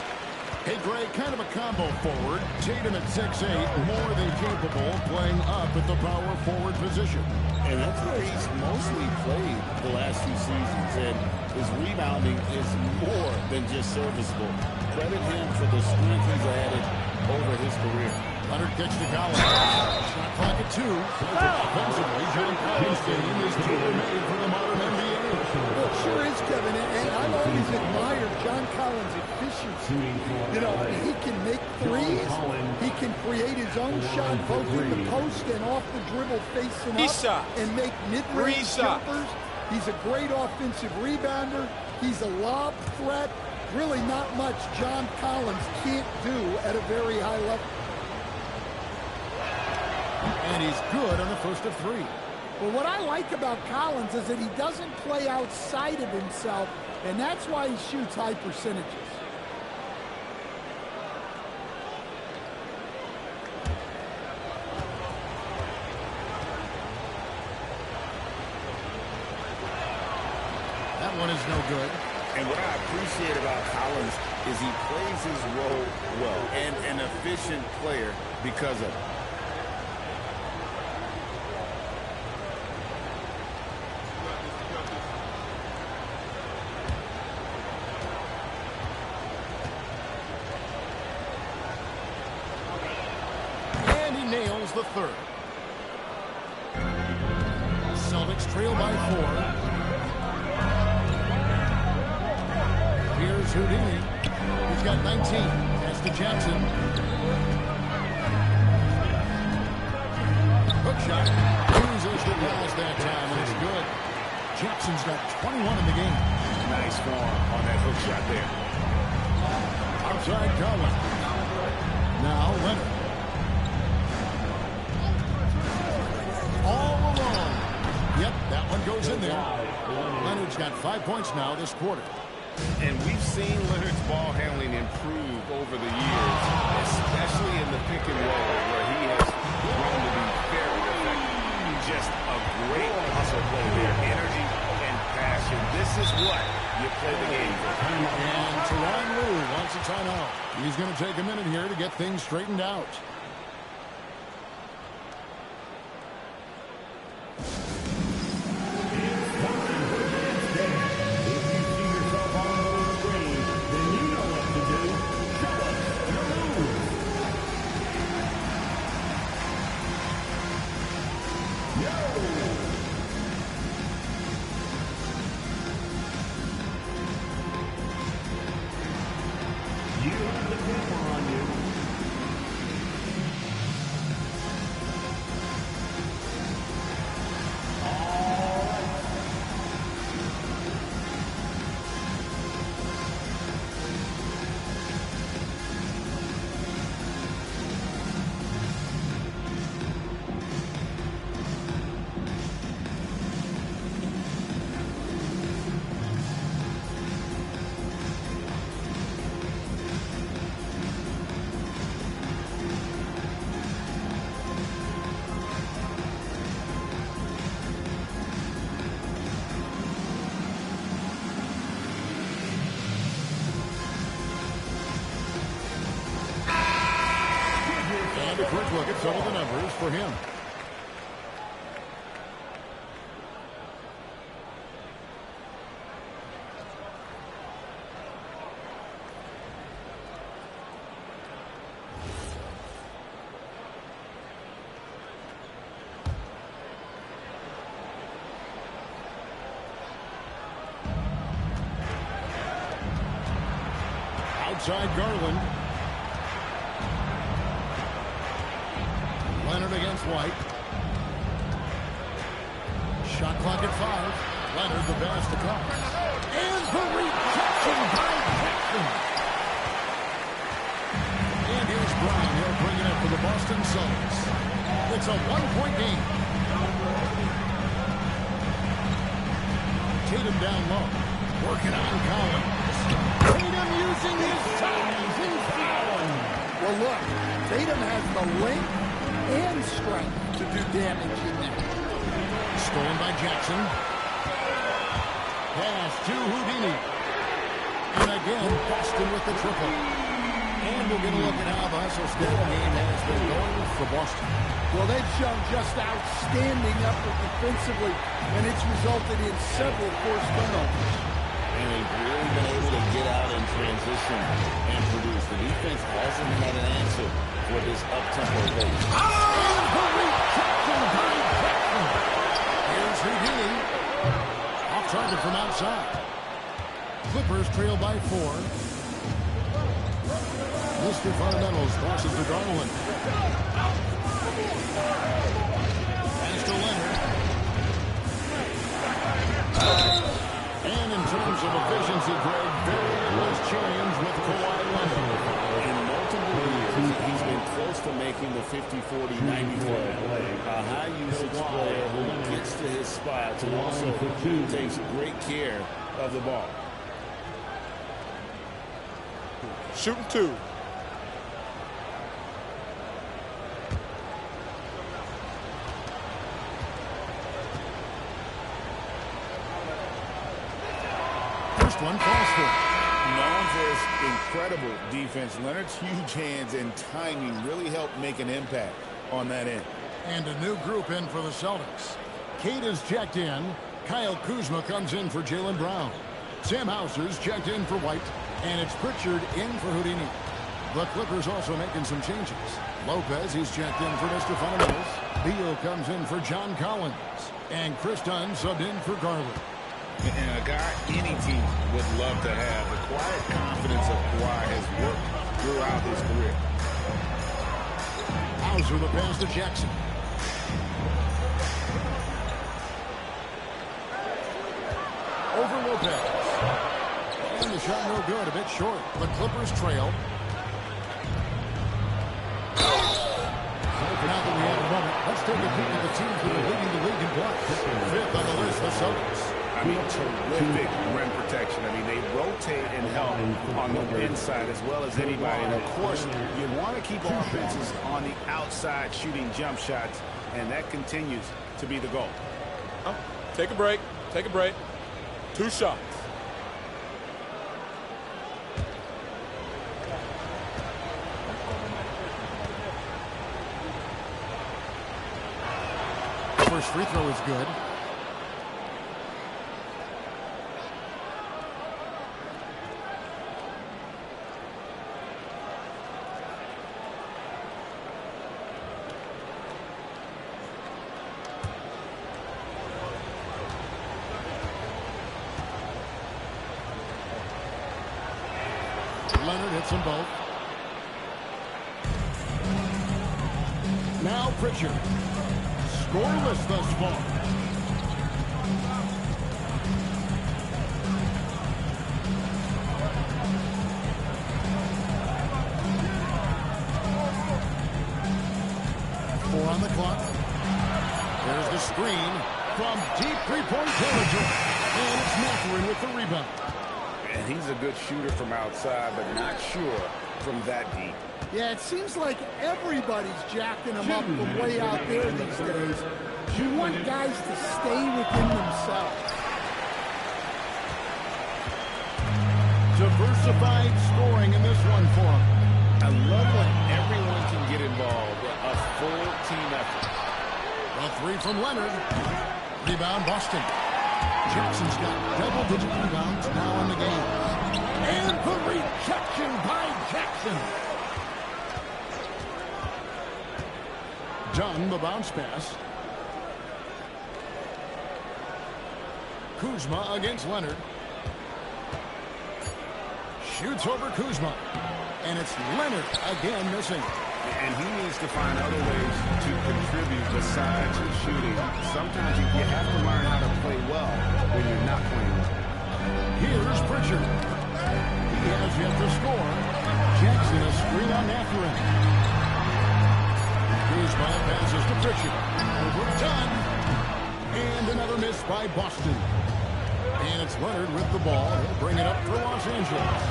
Hey, Greg, kind of a combo forward. Tatum at 6'8", more than capable of playing up at the power forward position. And that's where he's mostly played the last 2 seasons. And his rebounding is more than just serviceable. Credit him for the strength he's added over his career. Leonard kicks to Collins. Shot clock at 2. Offensively, John Collins' game is tailor-made for the modern NBA. Well, it sure is, Kevin, and I've always admired John Collins' efficiency. You know, he can make threes, he can create his own shot both in the post and off the dribble facing up and make mid-range jumpers. He's a great offensive rebounder. He's a lob threat. Really not much John Collins can't do at a very high level. And he's good on the first of 3. Well, what I like about Collins is that he doesn't play outside of himself, and that's why he shoots high percentages. That one is no good. And what I appreciate about Collins is he plays his role well and an efficient player because of it. And he nails the third. Celtics trail by 4. Here's Houdini. He's got 19. Pass to Jackson. Hook shot. Uses the pass that time, and it's good. Jackson's got 21 in the game. Nice form on that hook shot there. Outside Garland. Now Leonard. All alone. Yep, that one goes in there. Leonard's got 5 points now this quarter. And we've seen Leonard's ball handling improve over the years, especially in the pick and roll, where he has grown to be very effective. Just a great hustle play there. Energy and passion. This is what you play the game for. And Tyronn Lue wants a timeout. He's going to take a minute here to get things straightened out. A quick look at some of the numbers for him. Outside Garland. Leonard against White. Shot clock at 5. Leonard the pass to Cox. And the rejection by Jackson. And here's Brown. He'll bring it up for the Boston Celtics. It's a 1-point game. Tatum down low. Working on Collins. Tatum using his size and fouling. Well, look, Tatum has the length and strength to do damage in there. Stolen by Jackson. Pass to Houdini. And again, Boston with the triple. And we're going to look at how the hustle step game has been going for Boston. Well, they've shown just outstanding effort defensively, and it's resulted in several forced turnovers. And they've really been able to get out in transition and produce. The defense hasn't had an answer for this up-tempo pace. Here's Houdini. Off target from outside. Clippers trail by 4. Mr. Fundamentals passes to Garland. Pass to Leonard. And in terms of efficiency, Greg, very much change with Kawhi Leonard. In multiple years, he's been close to making the 50-40-90 play. A high-usage player who gets to his spots and also takes great care of the ball. Shooting 2. First one falls for. Known for his incredible defense, Leonard's huge hands and timing really helped make an impact on that end. And a new group in for the Celtics. Cade is checked in. Kyle Kuzma comes in for Jaylen Brown. Sam Hauser's checked in for White. And it's Pritchard in for Houdini. The Clippers also making some changes. Lopez, he's checked in for Mr. Fundamentals. Beal comes in for John Collins. And Chris Dunn subbed in for Garland. And a guy any team would love to have. The quiet confidence of Kawhi has worked throughout his career. Hauser the pass to Jackson. Over Lopez. And the shot no good, a bit short. The Clippers trail. Now that we have a moment, let's take a peek at the teams that are leading the league in blocks. Fifth on the list, the Celtics. I mean, terrific rim protection. I mean, they rotate and help on the inside as well as anybody. And, of course, you want to keep offenses on the outside shooting jump shots, and that continues to be the goal. Oh, take a break. Take a break. 2 shots. First free throw is good. Leonard hits them both. Now Pritchard. Scoreless thus far. Four on the clock. There's the screen from deep three-point territory. And it's Mathurin with the rebound. And he's a good shooter from outside, but not sure from that deep. Yeah, it seems like everybody's jacking them up from way out there these days. You want guys to stay within themselves. Diversified scoring in this one for him. I love when everyone can get involved. A full team effort. A three from Leonard. Rebound Boston. Jackson's got double-digit rebounds now in the game. And the rejection by Jackson. Dunn, the bounce pass. Kuzma against Leonard. Shoots over Kuzma. And it's Leonard again missing. And he needs to find other ways to contribute besides shooting. Sometimes you have to learn how to play well when you're not playing well. Here's Pritchard. He has yet to score. Jackson a screen on Mathurin. Kuzma passes to Pritchard. Overdone. And another miss by Boston. And it's Leonard with the ball. He'll bring it up for Los Angeles.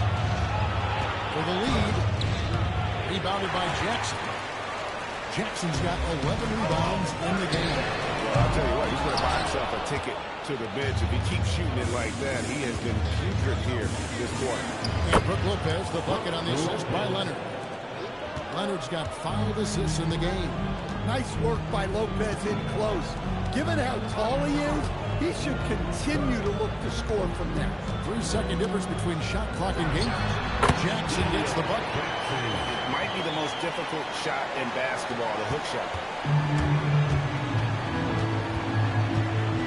For the lead. Rebounded by Jackson. Jackson's got 11 rebounds in the game. Well, I'll tell you what, he's going to buy himself a ticket to the bench. If he keeps shooting it like that, he has been putrid here this quarter. And Brook Lopez, the bucket on the assist by Leonard. Leonard's got 5 assists in the game. Nice work by Lopez in close. Given how tall he is, he should continue to look to score from there. 3-second difference between shot clock and game. Jackson gets the bucket. It might be the most difficult shot in basketball, the hook shot.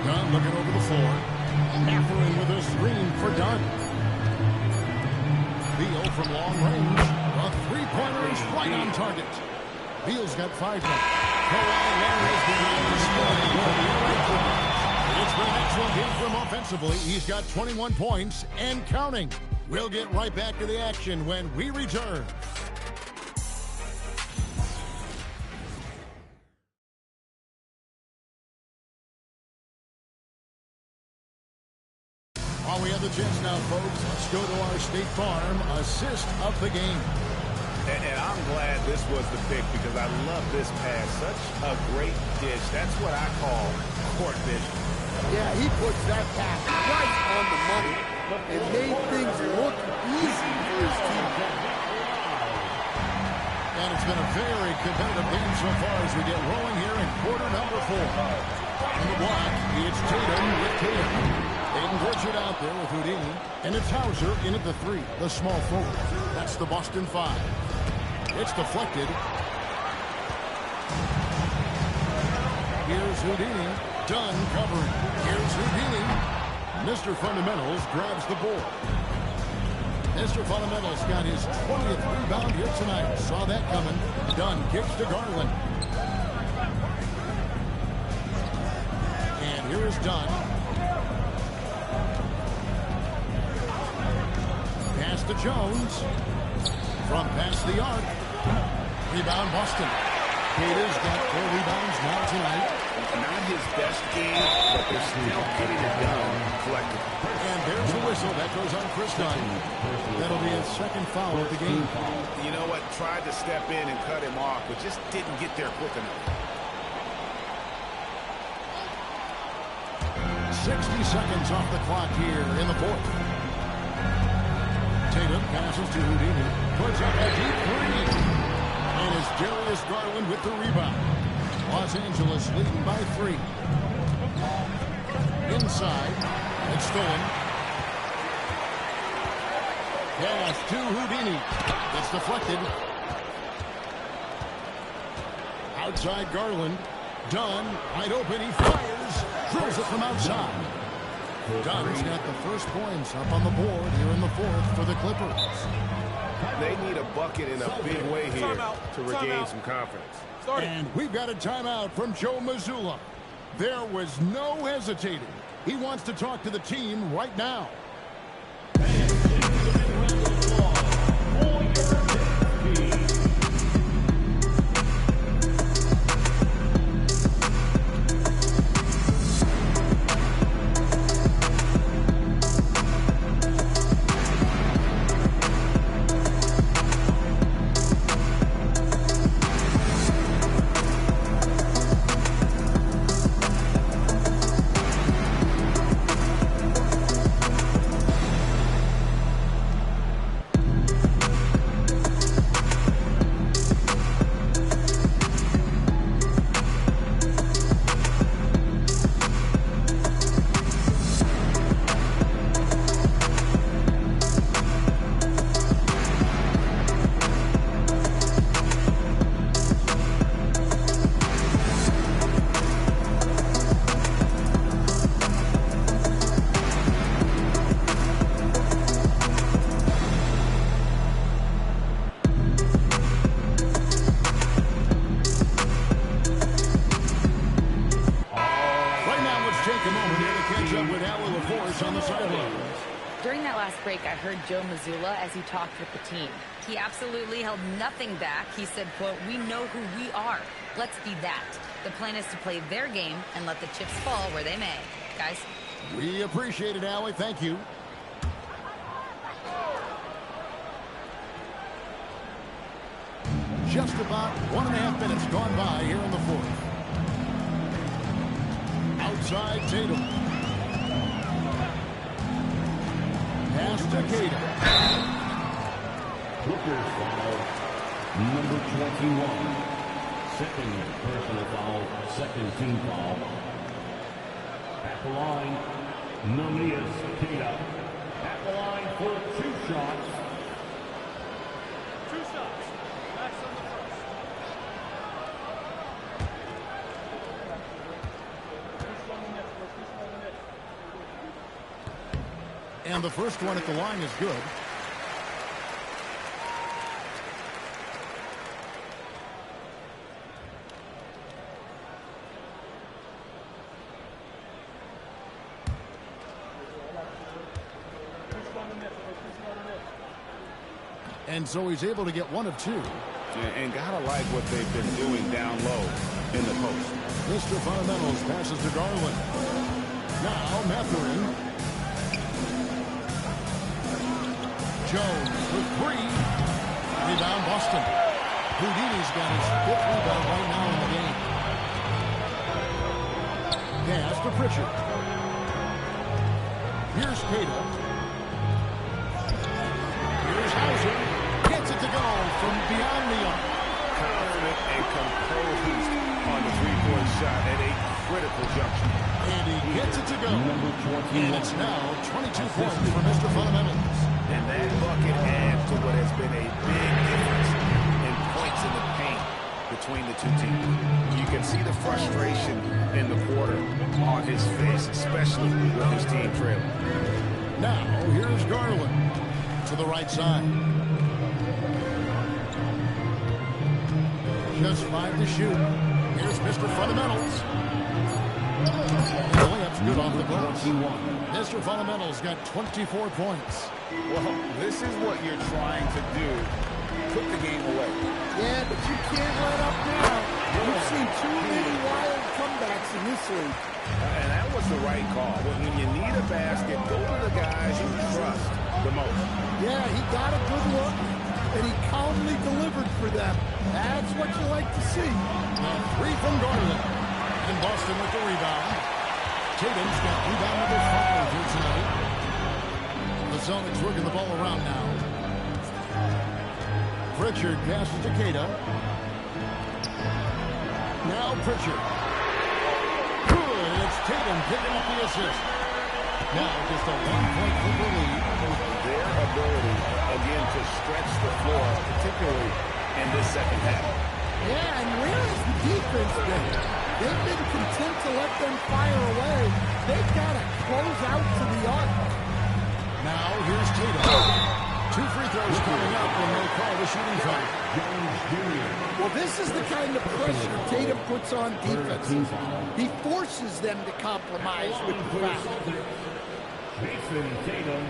Dunn looking over the floor. Mathurin with a screen for Dunn. Beal from long range. A three-pointer is right on target. Beal's got 5 now. Kawhi Leonard has been on the scoring board. It's been an excellent game for him offensively. He's got 21 points and counting. We'll get right back to the action when we return. While we have the chance now, folks, let's go to our State Farm assist of the game. And I'm glad this was the pick because I love this pass. Such a great dish. That's what I call court vision. Yeah, he puts that pass right on the money and made things look easy for his team. And it's been a very competitive game so far as we get rolling here in quarter number 4. On the block, it's Tatum with Tatum. Tatum Pritchard out there with Houdini. And it's Hauser in at the 3, the small forward. That's the Boston 5. It's deflected. Here's Houdini. Dunn covering. Here's Houdini. Mr. Fundamentals grabs the board. Mr. Fundamentals got his 20th rebound here tonight. Saw that coming. Dunn kicks to Garland. And here is Dunn. Pass to Jones. From past the arc. Rebound Boston. Gators got 4 rebounds now tonight. Not his best game, but they're still getting it done collectively. And there's a whistle. That goes on Chris Dunn. That'll be his second foul of the game. You know what? Tried to step in and cut him off, but just didn't get there quick enough. 60 seconds off the clock here in the fourth. Tatum passes to Houdini. Puts up a deep three. And it's Darius Garland with the rebound. Los Angeles leading by 3. Inside. It's stolen. Pass to Houdini. It's deflected. Outside Garland. Dunn. Wide open. He fires. Drills it from outside. Dunn's got the first points up on the board here in the fourth for the Clippers. They need a bucket in a big way here to regain some confidence. And we've got a timeout from Joe Mazzulla. There was no hesitating. He wants to talk to the team right now. I heard Joe Mazzulla as he talked with the team. He absolutely held nothing back. He said, quote, "We know who we are. Let's be that. The plan is to play their game and let the chips fall where they may." Guys. We appreciate it, Allie. Thank you. Just about 1.5 minutes gone by here in the fourth. Outside Tatum. Pass to Tatum. Clippers foul, number 21. Second personal foul, second team foul. At the line, Namias Queta. At the line for 2 shots. 2 shots. Max on the first. And the first one at the line is good. And so he's able to get 1 of 2. And gotta like what they've been doing down low in the post. Mr. Fundamentals passes to Garland. Now Mathurin. Jones for 3. Rebound Boston. Houdini's got his 5th rebound right now in the game. Pass to Pritchard. Here's Queta. Here's Hauser. Gets it to go from beyond the arc. Confident and composed on the three-point shot at a critical juncture. And he gets it to go. And it's now 22 points for Mr. Fundamentals. And that bucket adds to what has been a big difference in points in the paint between the two teams. You can see the frustration in the quarter on his his face, especially with his team trailing. Now, here's Garland to the right side. Just 5 to shoot. Here's Mr. Fundamentals. The layup's good off the glass. Mr. Fundamentals got 24 points. Well, this is what you're trying to do. Put the game away. Yeah, but you can't let up now. You've seen too many wild comebacks in this league. And that was the right call. When you need a basket, go to the guys you trust the most. Yeah, he got a good look, and he calmly delivered for them. That's what you like to see. Three from Garland. And Boston with the rebound. Tatum's got rebound number 5 here tonight. The Celtics working the ball around now. Pritchard passes to Queta. Now Pritchard. Good. It's Tatum picking up the assist. Now just a 1-point Clipper lead. Their ability, again, to stretch the floor, particularly in this second half. Yeah, and where has the defense been? They've been content to let them fire away. They've got to close out to the arc. Now here's Tatum. 2 free throws coming up when they call the shooting foul. Well, this is the kind of pressure Tatum puts on defenses. He forces them to compromise with the foul. Jason Tatum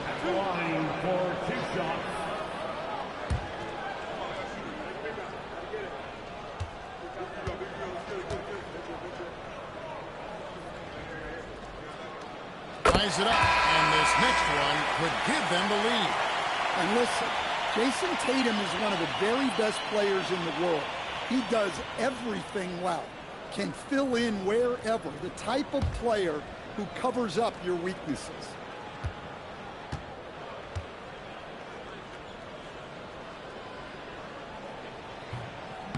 at the line for 2 shots. Ties it up, and this next one could give them the lead. And listen, Jason Tatum is one of the very best players in the world. He does everything well, can fill in wherever, the type of player who covers up your weaknesses.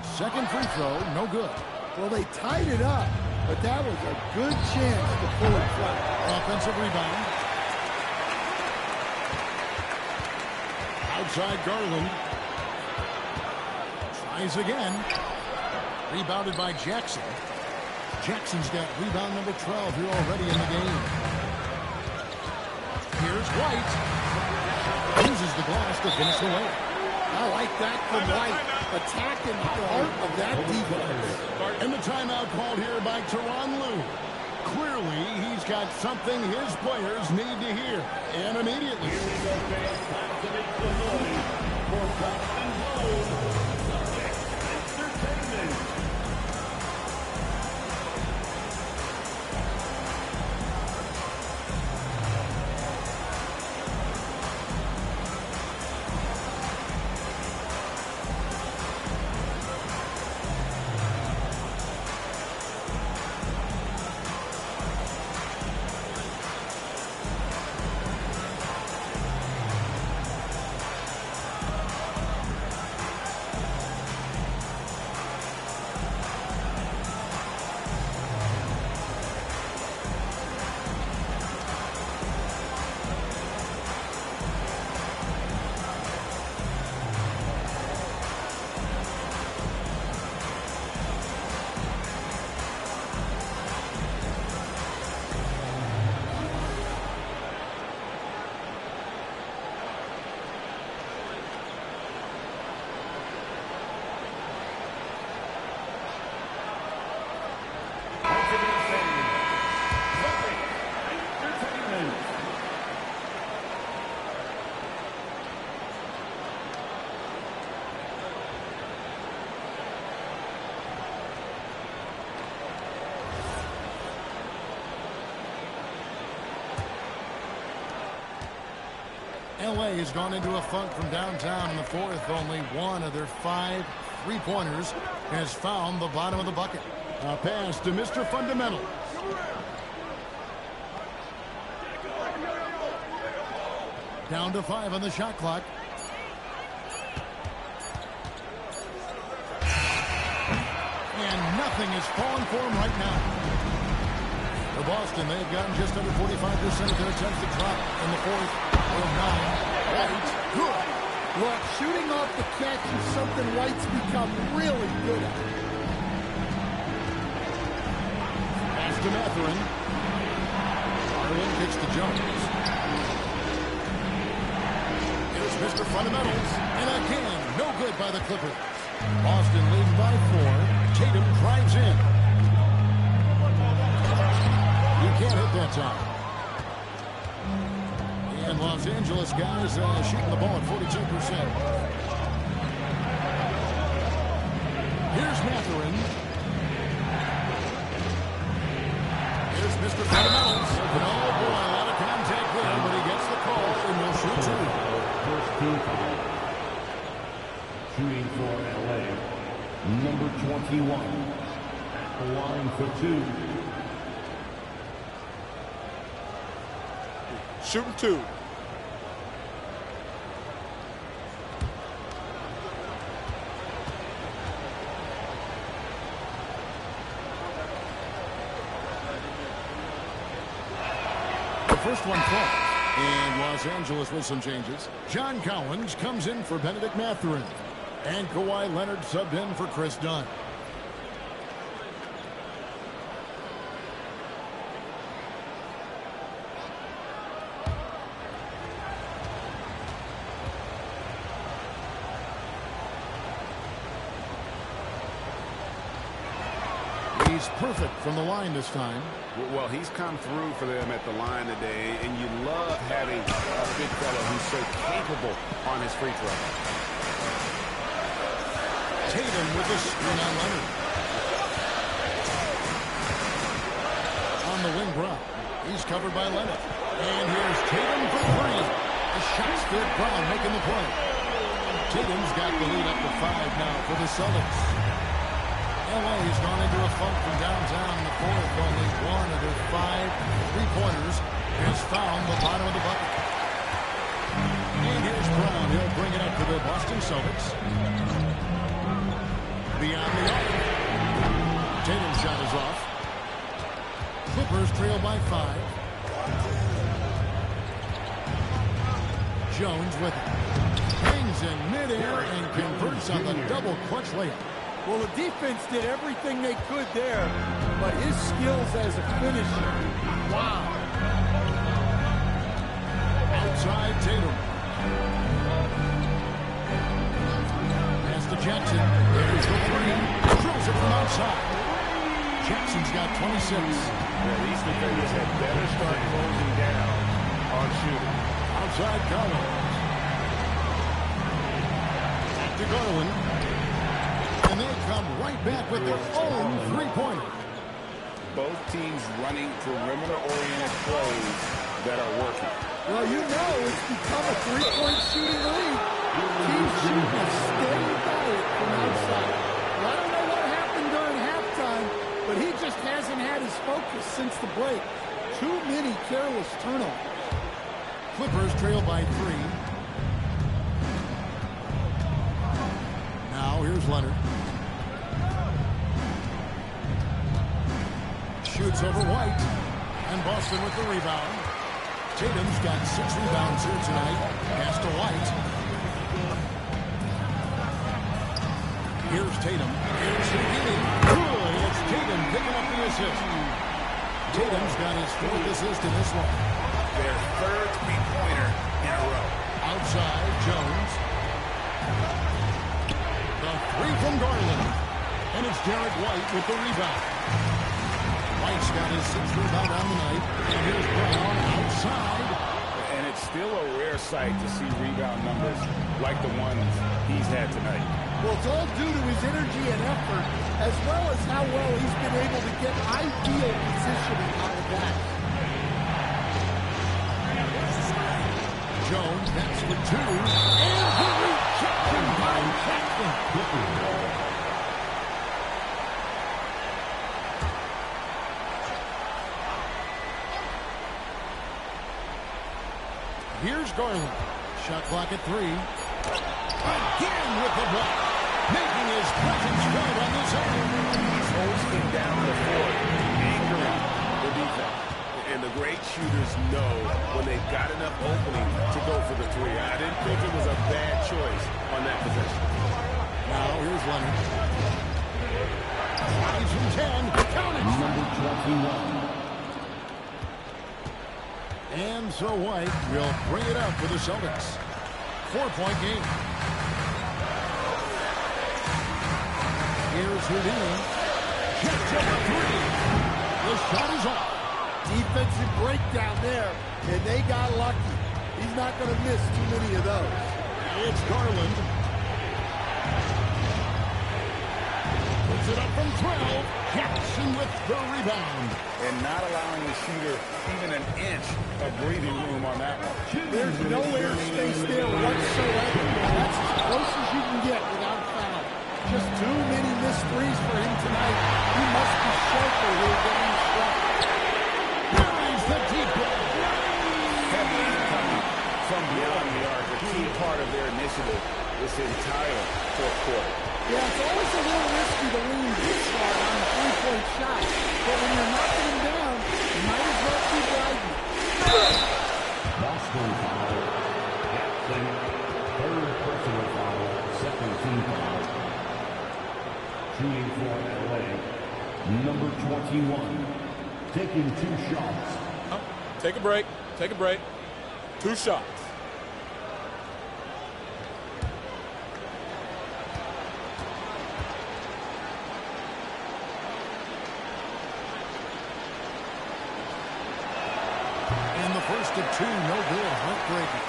Second free throw, no good. Well, they tied it up, but that was a good chance to pull it flat. Offensive rebound. Outside Garland. Tries again. Rebounded by Jackson. Jackson's got rebound number 12 here already in the game. Here's White. Uses the glass to finish the way. I like that from White. Attacking the heart of that defense. And the timeout called here by Tyronn Lue. Clearly, he's got something his players need to hear. And immediately. LA has gone into a funk from downtown in the fourth. Only one of their 5 3-pointers has found the bottom of the bucket. A pass to Mr. Fundamental. Down to 5 on the shot clock. And nothing is falling for him right now. For Boston, they've gotten just under 45% of their attempts to drop in the fourth. 9. White, good. Look, shooting off the catch is something White's become really good at. Pass to Mathurin. Garland kicks to Jones. Here's Mr. Fundamentals. And again, no good by the Clippers. Boston leading by 4. Tatum drives in. You can't hit that time. And Los Angeles guys shooting the ball at 42%. Here's Mathurin. Here's Mr. Fundamentals. Oh boy, a lot of contact there, but he gets the call and will shoot 2. First team foul. Shooting for LA, number 21. At the line for 2. Shooting 2. The first one falls. And Los Angeles with some changes. John Collins comes in for Benedict Mathurin. And Kawhi Leonard subbed in for Chris Dunn. He's perfect from the line this time. Well, he's come through for them at the line today, and you love having a big fella who's so capable on his free throw. Tatum with the screen on Leonard. On the wing, Brown. He's covered by Leonard. And here's Tatum for 3. The shot's good. Brown making the play. Tatum's got the lead up to 5 now for the Celtics. LA's gone into a funk from downtown in the fourth. Only 1 of their 5 3-pointers has found the bottom of the bucket. And here's Brown. He'll bring it up to the Boston Celtics. Beyond the arc. Tatum's shot is off. Clippers trail by 5. Jones with it. Hangs in midair and converts on the double clutch layup. Well, the defense did everything they could there, but his skills as a finisher, wow. Outside Tatum. Pass to Jackson. There's the 3. Throws it from outside. Jackson's got 26. These defenders had better start closing down on shooting. Outside Collins. Back to Garland. And they come right back with their own 3-pointer. Both teams running perimeter-oriented plays that are working. Well, you know it's become a 3-point shooting league. Teams shooting a steady diet from outside. Well, I don't know what happened during halftime, but he just hasn't had his focus since the break. Too many careless turnovers. Clippers trail by 3. Now here's Leonard. Shoots over White. And Boston with the rebound. Tatum's got 6 rebounds here tonight. Pass to White. Here's Tatum. Here's Higgins. Good. It's Tatum picking up the assist. Tatum's got his 4th assist in this one. Their 3rd 3-pointer in a row. Outside, Jones. The 3 from Garland. And it's Derek White with the rebound. White's got his 6th rebound on the night. And here's Brown outside. And it's still a rare sight to see rebound numbers like the ones he's had tonight. Well, it's all due to his energy and effort, as well as how well he's been able to get ideal positioning out of that. Jones, that's for 2. And he rejected by Jackson. Here's Garland. Shot clock at 3. Again with the block. Making his presence felt on this end. He's hosting down the floor, angering the defense. And the great shooters know when they've got enough opening to go for the 3. I didn't think it was a bad choice on that possession. Now here's Leonard. Tries from 10. Count it. Number 21. And so White will bring it up for the Celtics. 4-point game. Here's Houdini. Just over 3. The shot is off. Defensive breakdown there, and they got lucky. He's not going to miss too many of those. It's Garland. Puts it up from 12. Jackson with the rebound. And not allowing the shooter even an inch of breathing room on that one. There's no air space there whatsoever. That's as close as you can get without a foul. Just too many missed threes for him tonight. He must be sharper here getting struck. Buries the deep ball. Heavy incoming from beyond the arc, a key part of their initiative this entire fourth quarter. Yeah, it's always a little risky to lean this hard on a three-point shot. But when you're knocking him down, you might as well keep riding. Boston foul. Jackson, third personal foul, second team foul. Shooting for LA, number 21. Taking 2 shots. Take a break. Take a break. 2 shots. And the first of 2, no good. Heartbreaking.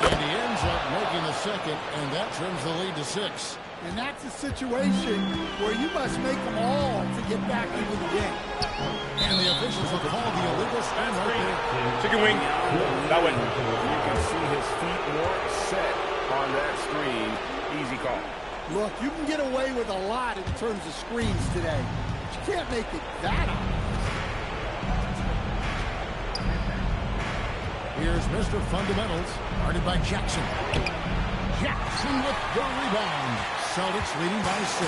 And he ends up making the second, and that trims the lead to 6. And that's a situation where you must make them all to get back into the game. And the officials have called the illegal stand right there. Chicken wing. That way. You can see his feet more set on that screen. Easy call. Look, you can get away with a lot in terms of screens today. But you can't make it that obvious. Here's Mr. Fundamentals, guarded by Jackson. Jackson with the rebound. Celtics leading by 6.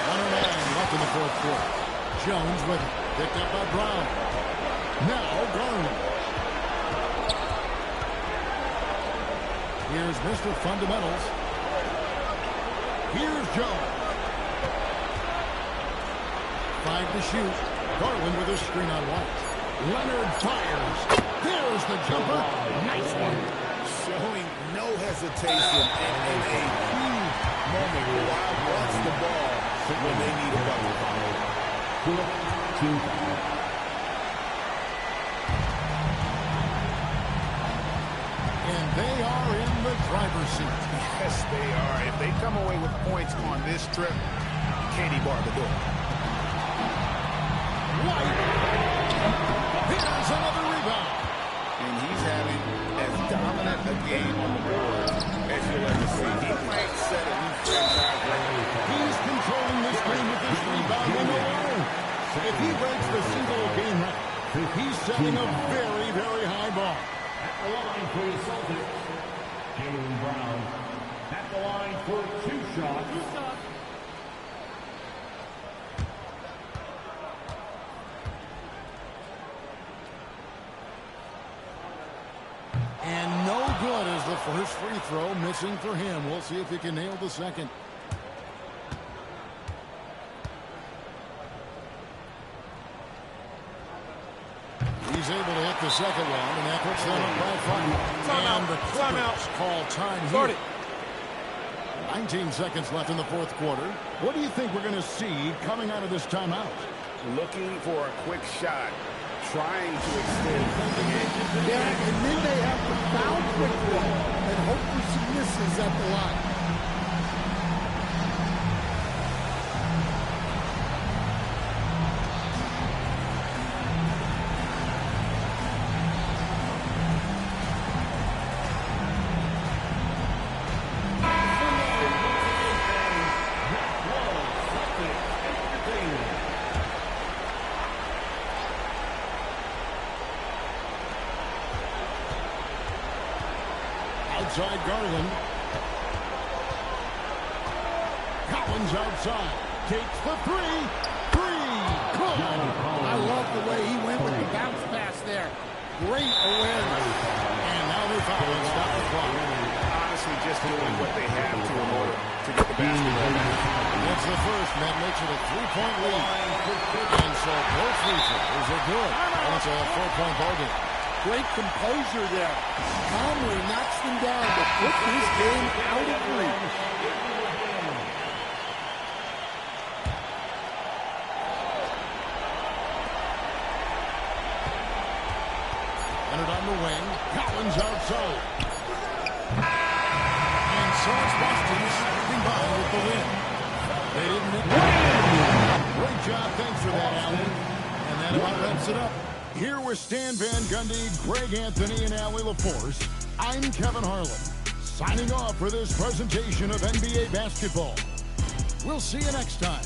1:09 left in the fourth quarter. Jones with it. Picked up by Brown. Now Garland. Here's Mr. Fundamentals. Here's Jones. 5 to shoot. Garland with a screen on White. Leonard fires. There's the jumper. Nice one. Showing no hesitation and in a huge moment. Kawhi wants the ball when they need a bucket. And they are in the driver's seat. Yes, they are. If they come away with points on this trip, Katie bar the door. White. Here's another rebound. And he's having as dominant a game on the board as you'll ever see. He might set a new franchise record. He's controlling this game with this rebound and alone. If he breaks the single-game record, he's setting a very, very high bar. At the line for the Celtics, Jaylen Brown. At the line for 2 shots. And no good as the first free throw missing for him. We'll see if he can nail the second. He's able to hit the second one, and that puts them up by 5. Timeout. And the Clippers call time Start here. 19 seconds left in the fourth quarter. What do you think we're going to see coming out of this timeout? Looking for a quick shot. Trying to extend the game. Yeah, and then they have to foul quickly and hope for some misses at the line. Outside Garland. Collins outside. Takes the three. Good. I love the way he went with the bounce pass there. Great awareness. And now they foul and stop the clock. Honestly, just doing what they have to in order to get the basketball back. That's the first. That makes it a 3-point lead. And so both free throws are good. And it's a 4-point ball game. Great composure there. Calmly knocks them down to put this game out of reach. Leonard on the wing. Collins outside. And so it's Boston slipping by with the win. They didn't make it. Great job. Thanks for that, Allen. And that about wraps it up. Here with Stan Van Gundy, Greg Anthony, and Allie LaForce, I'm Kevin Harlan, signing off for this presentation of NBA basketball. We'll see you next time.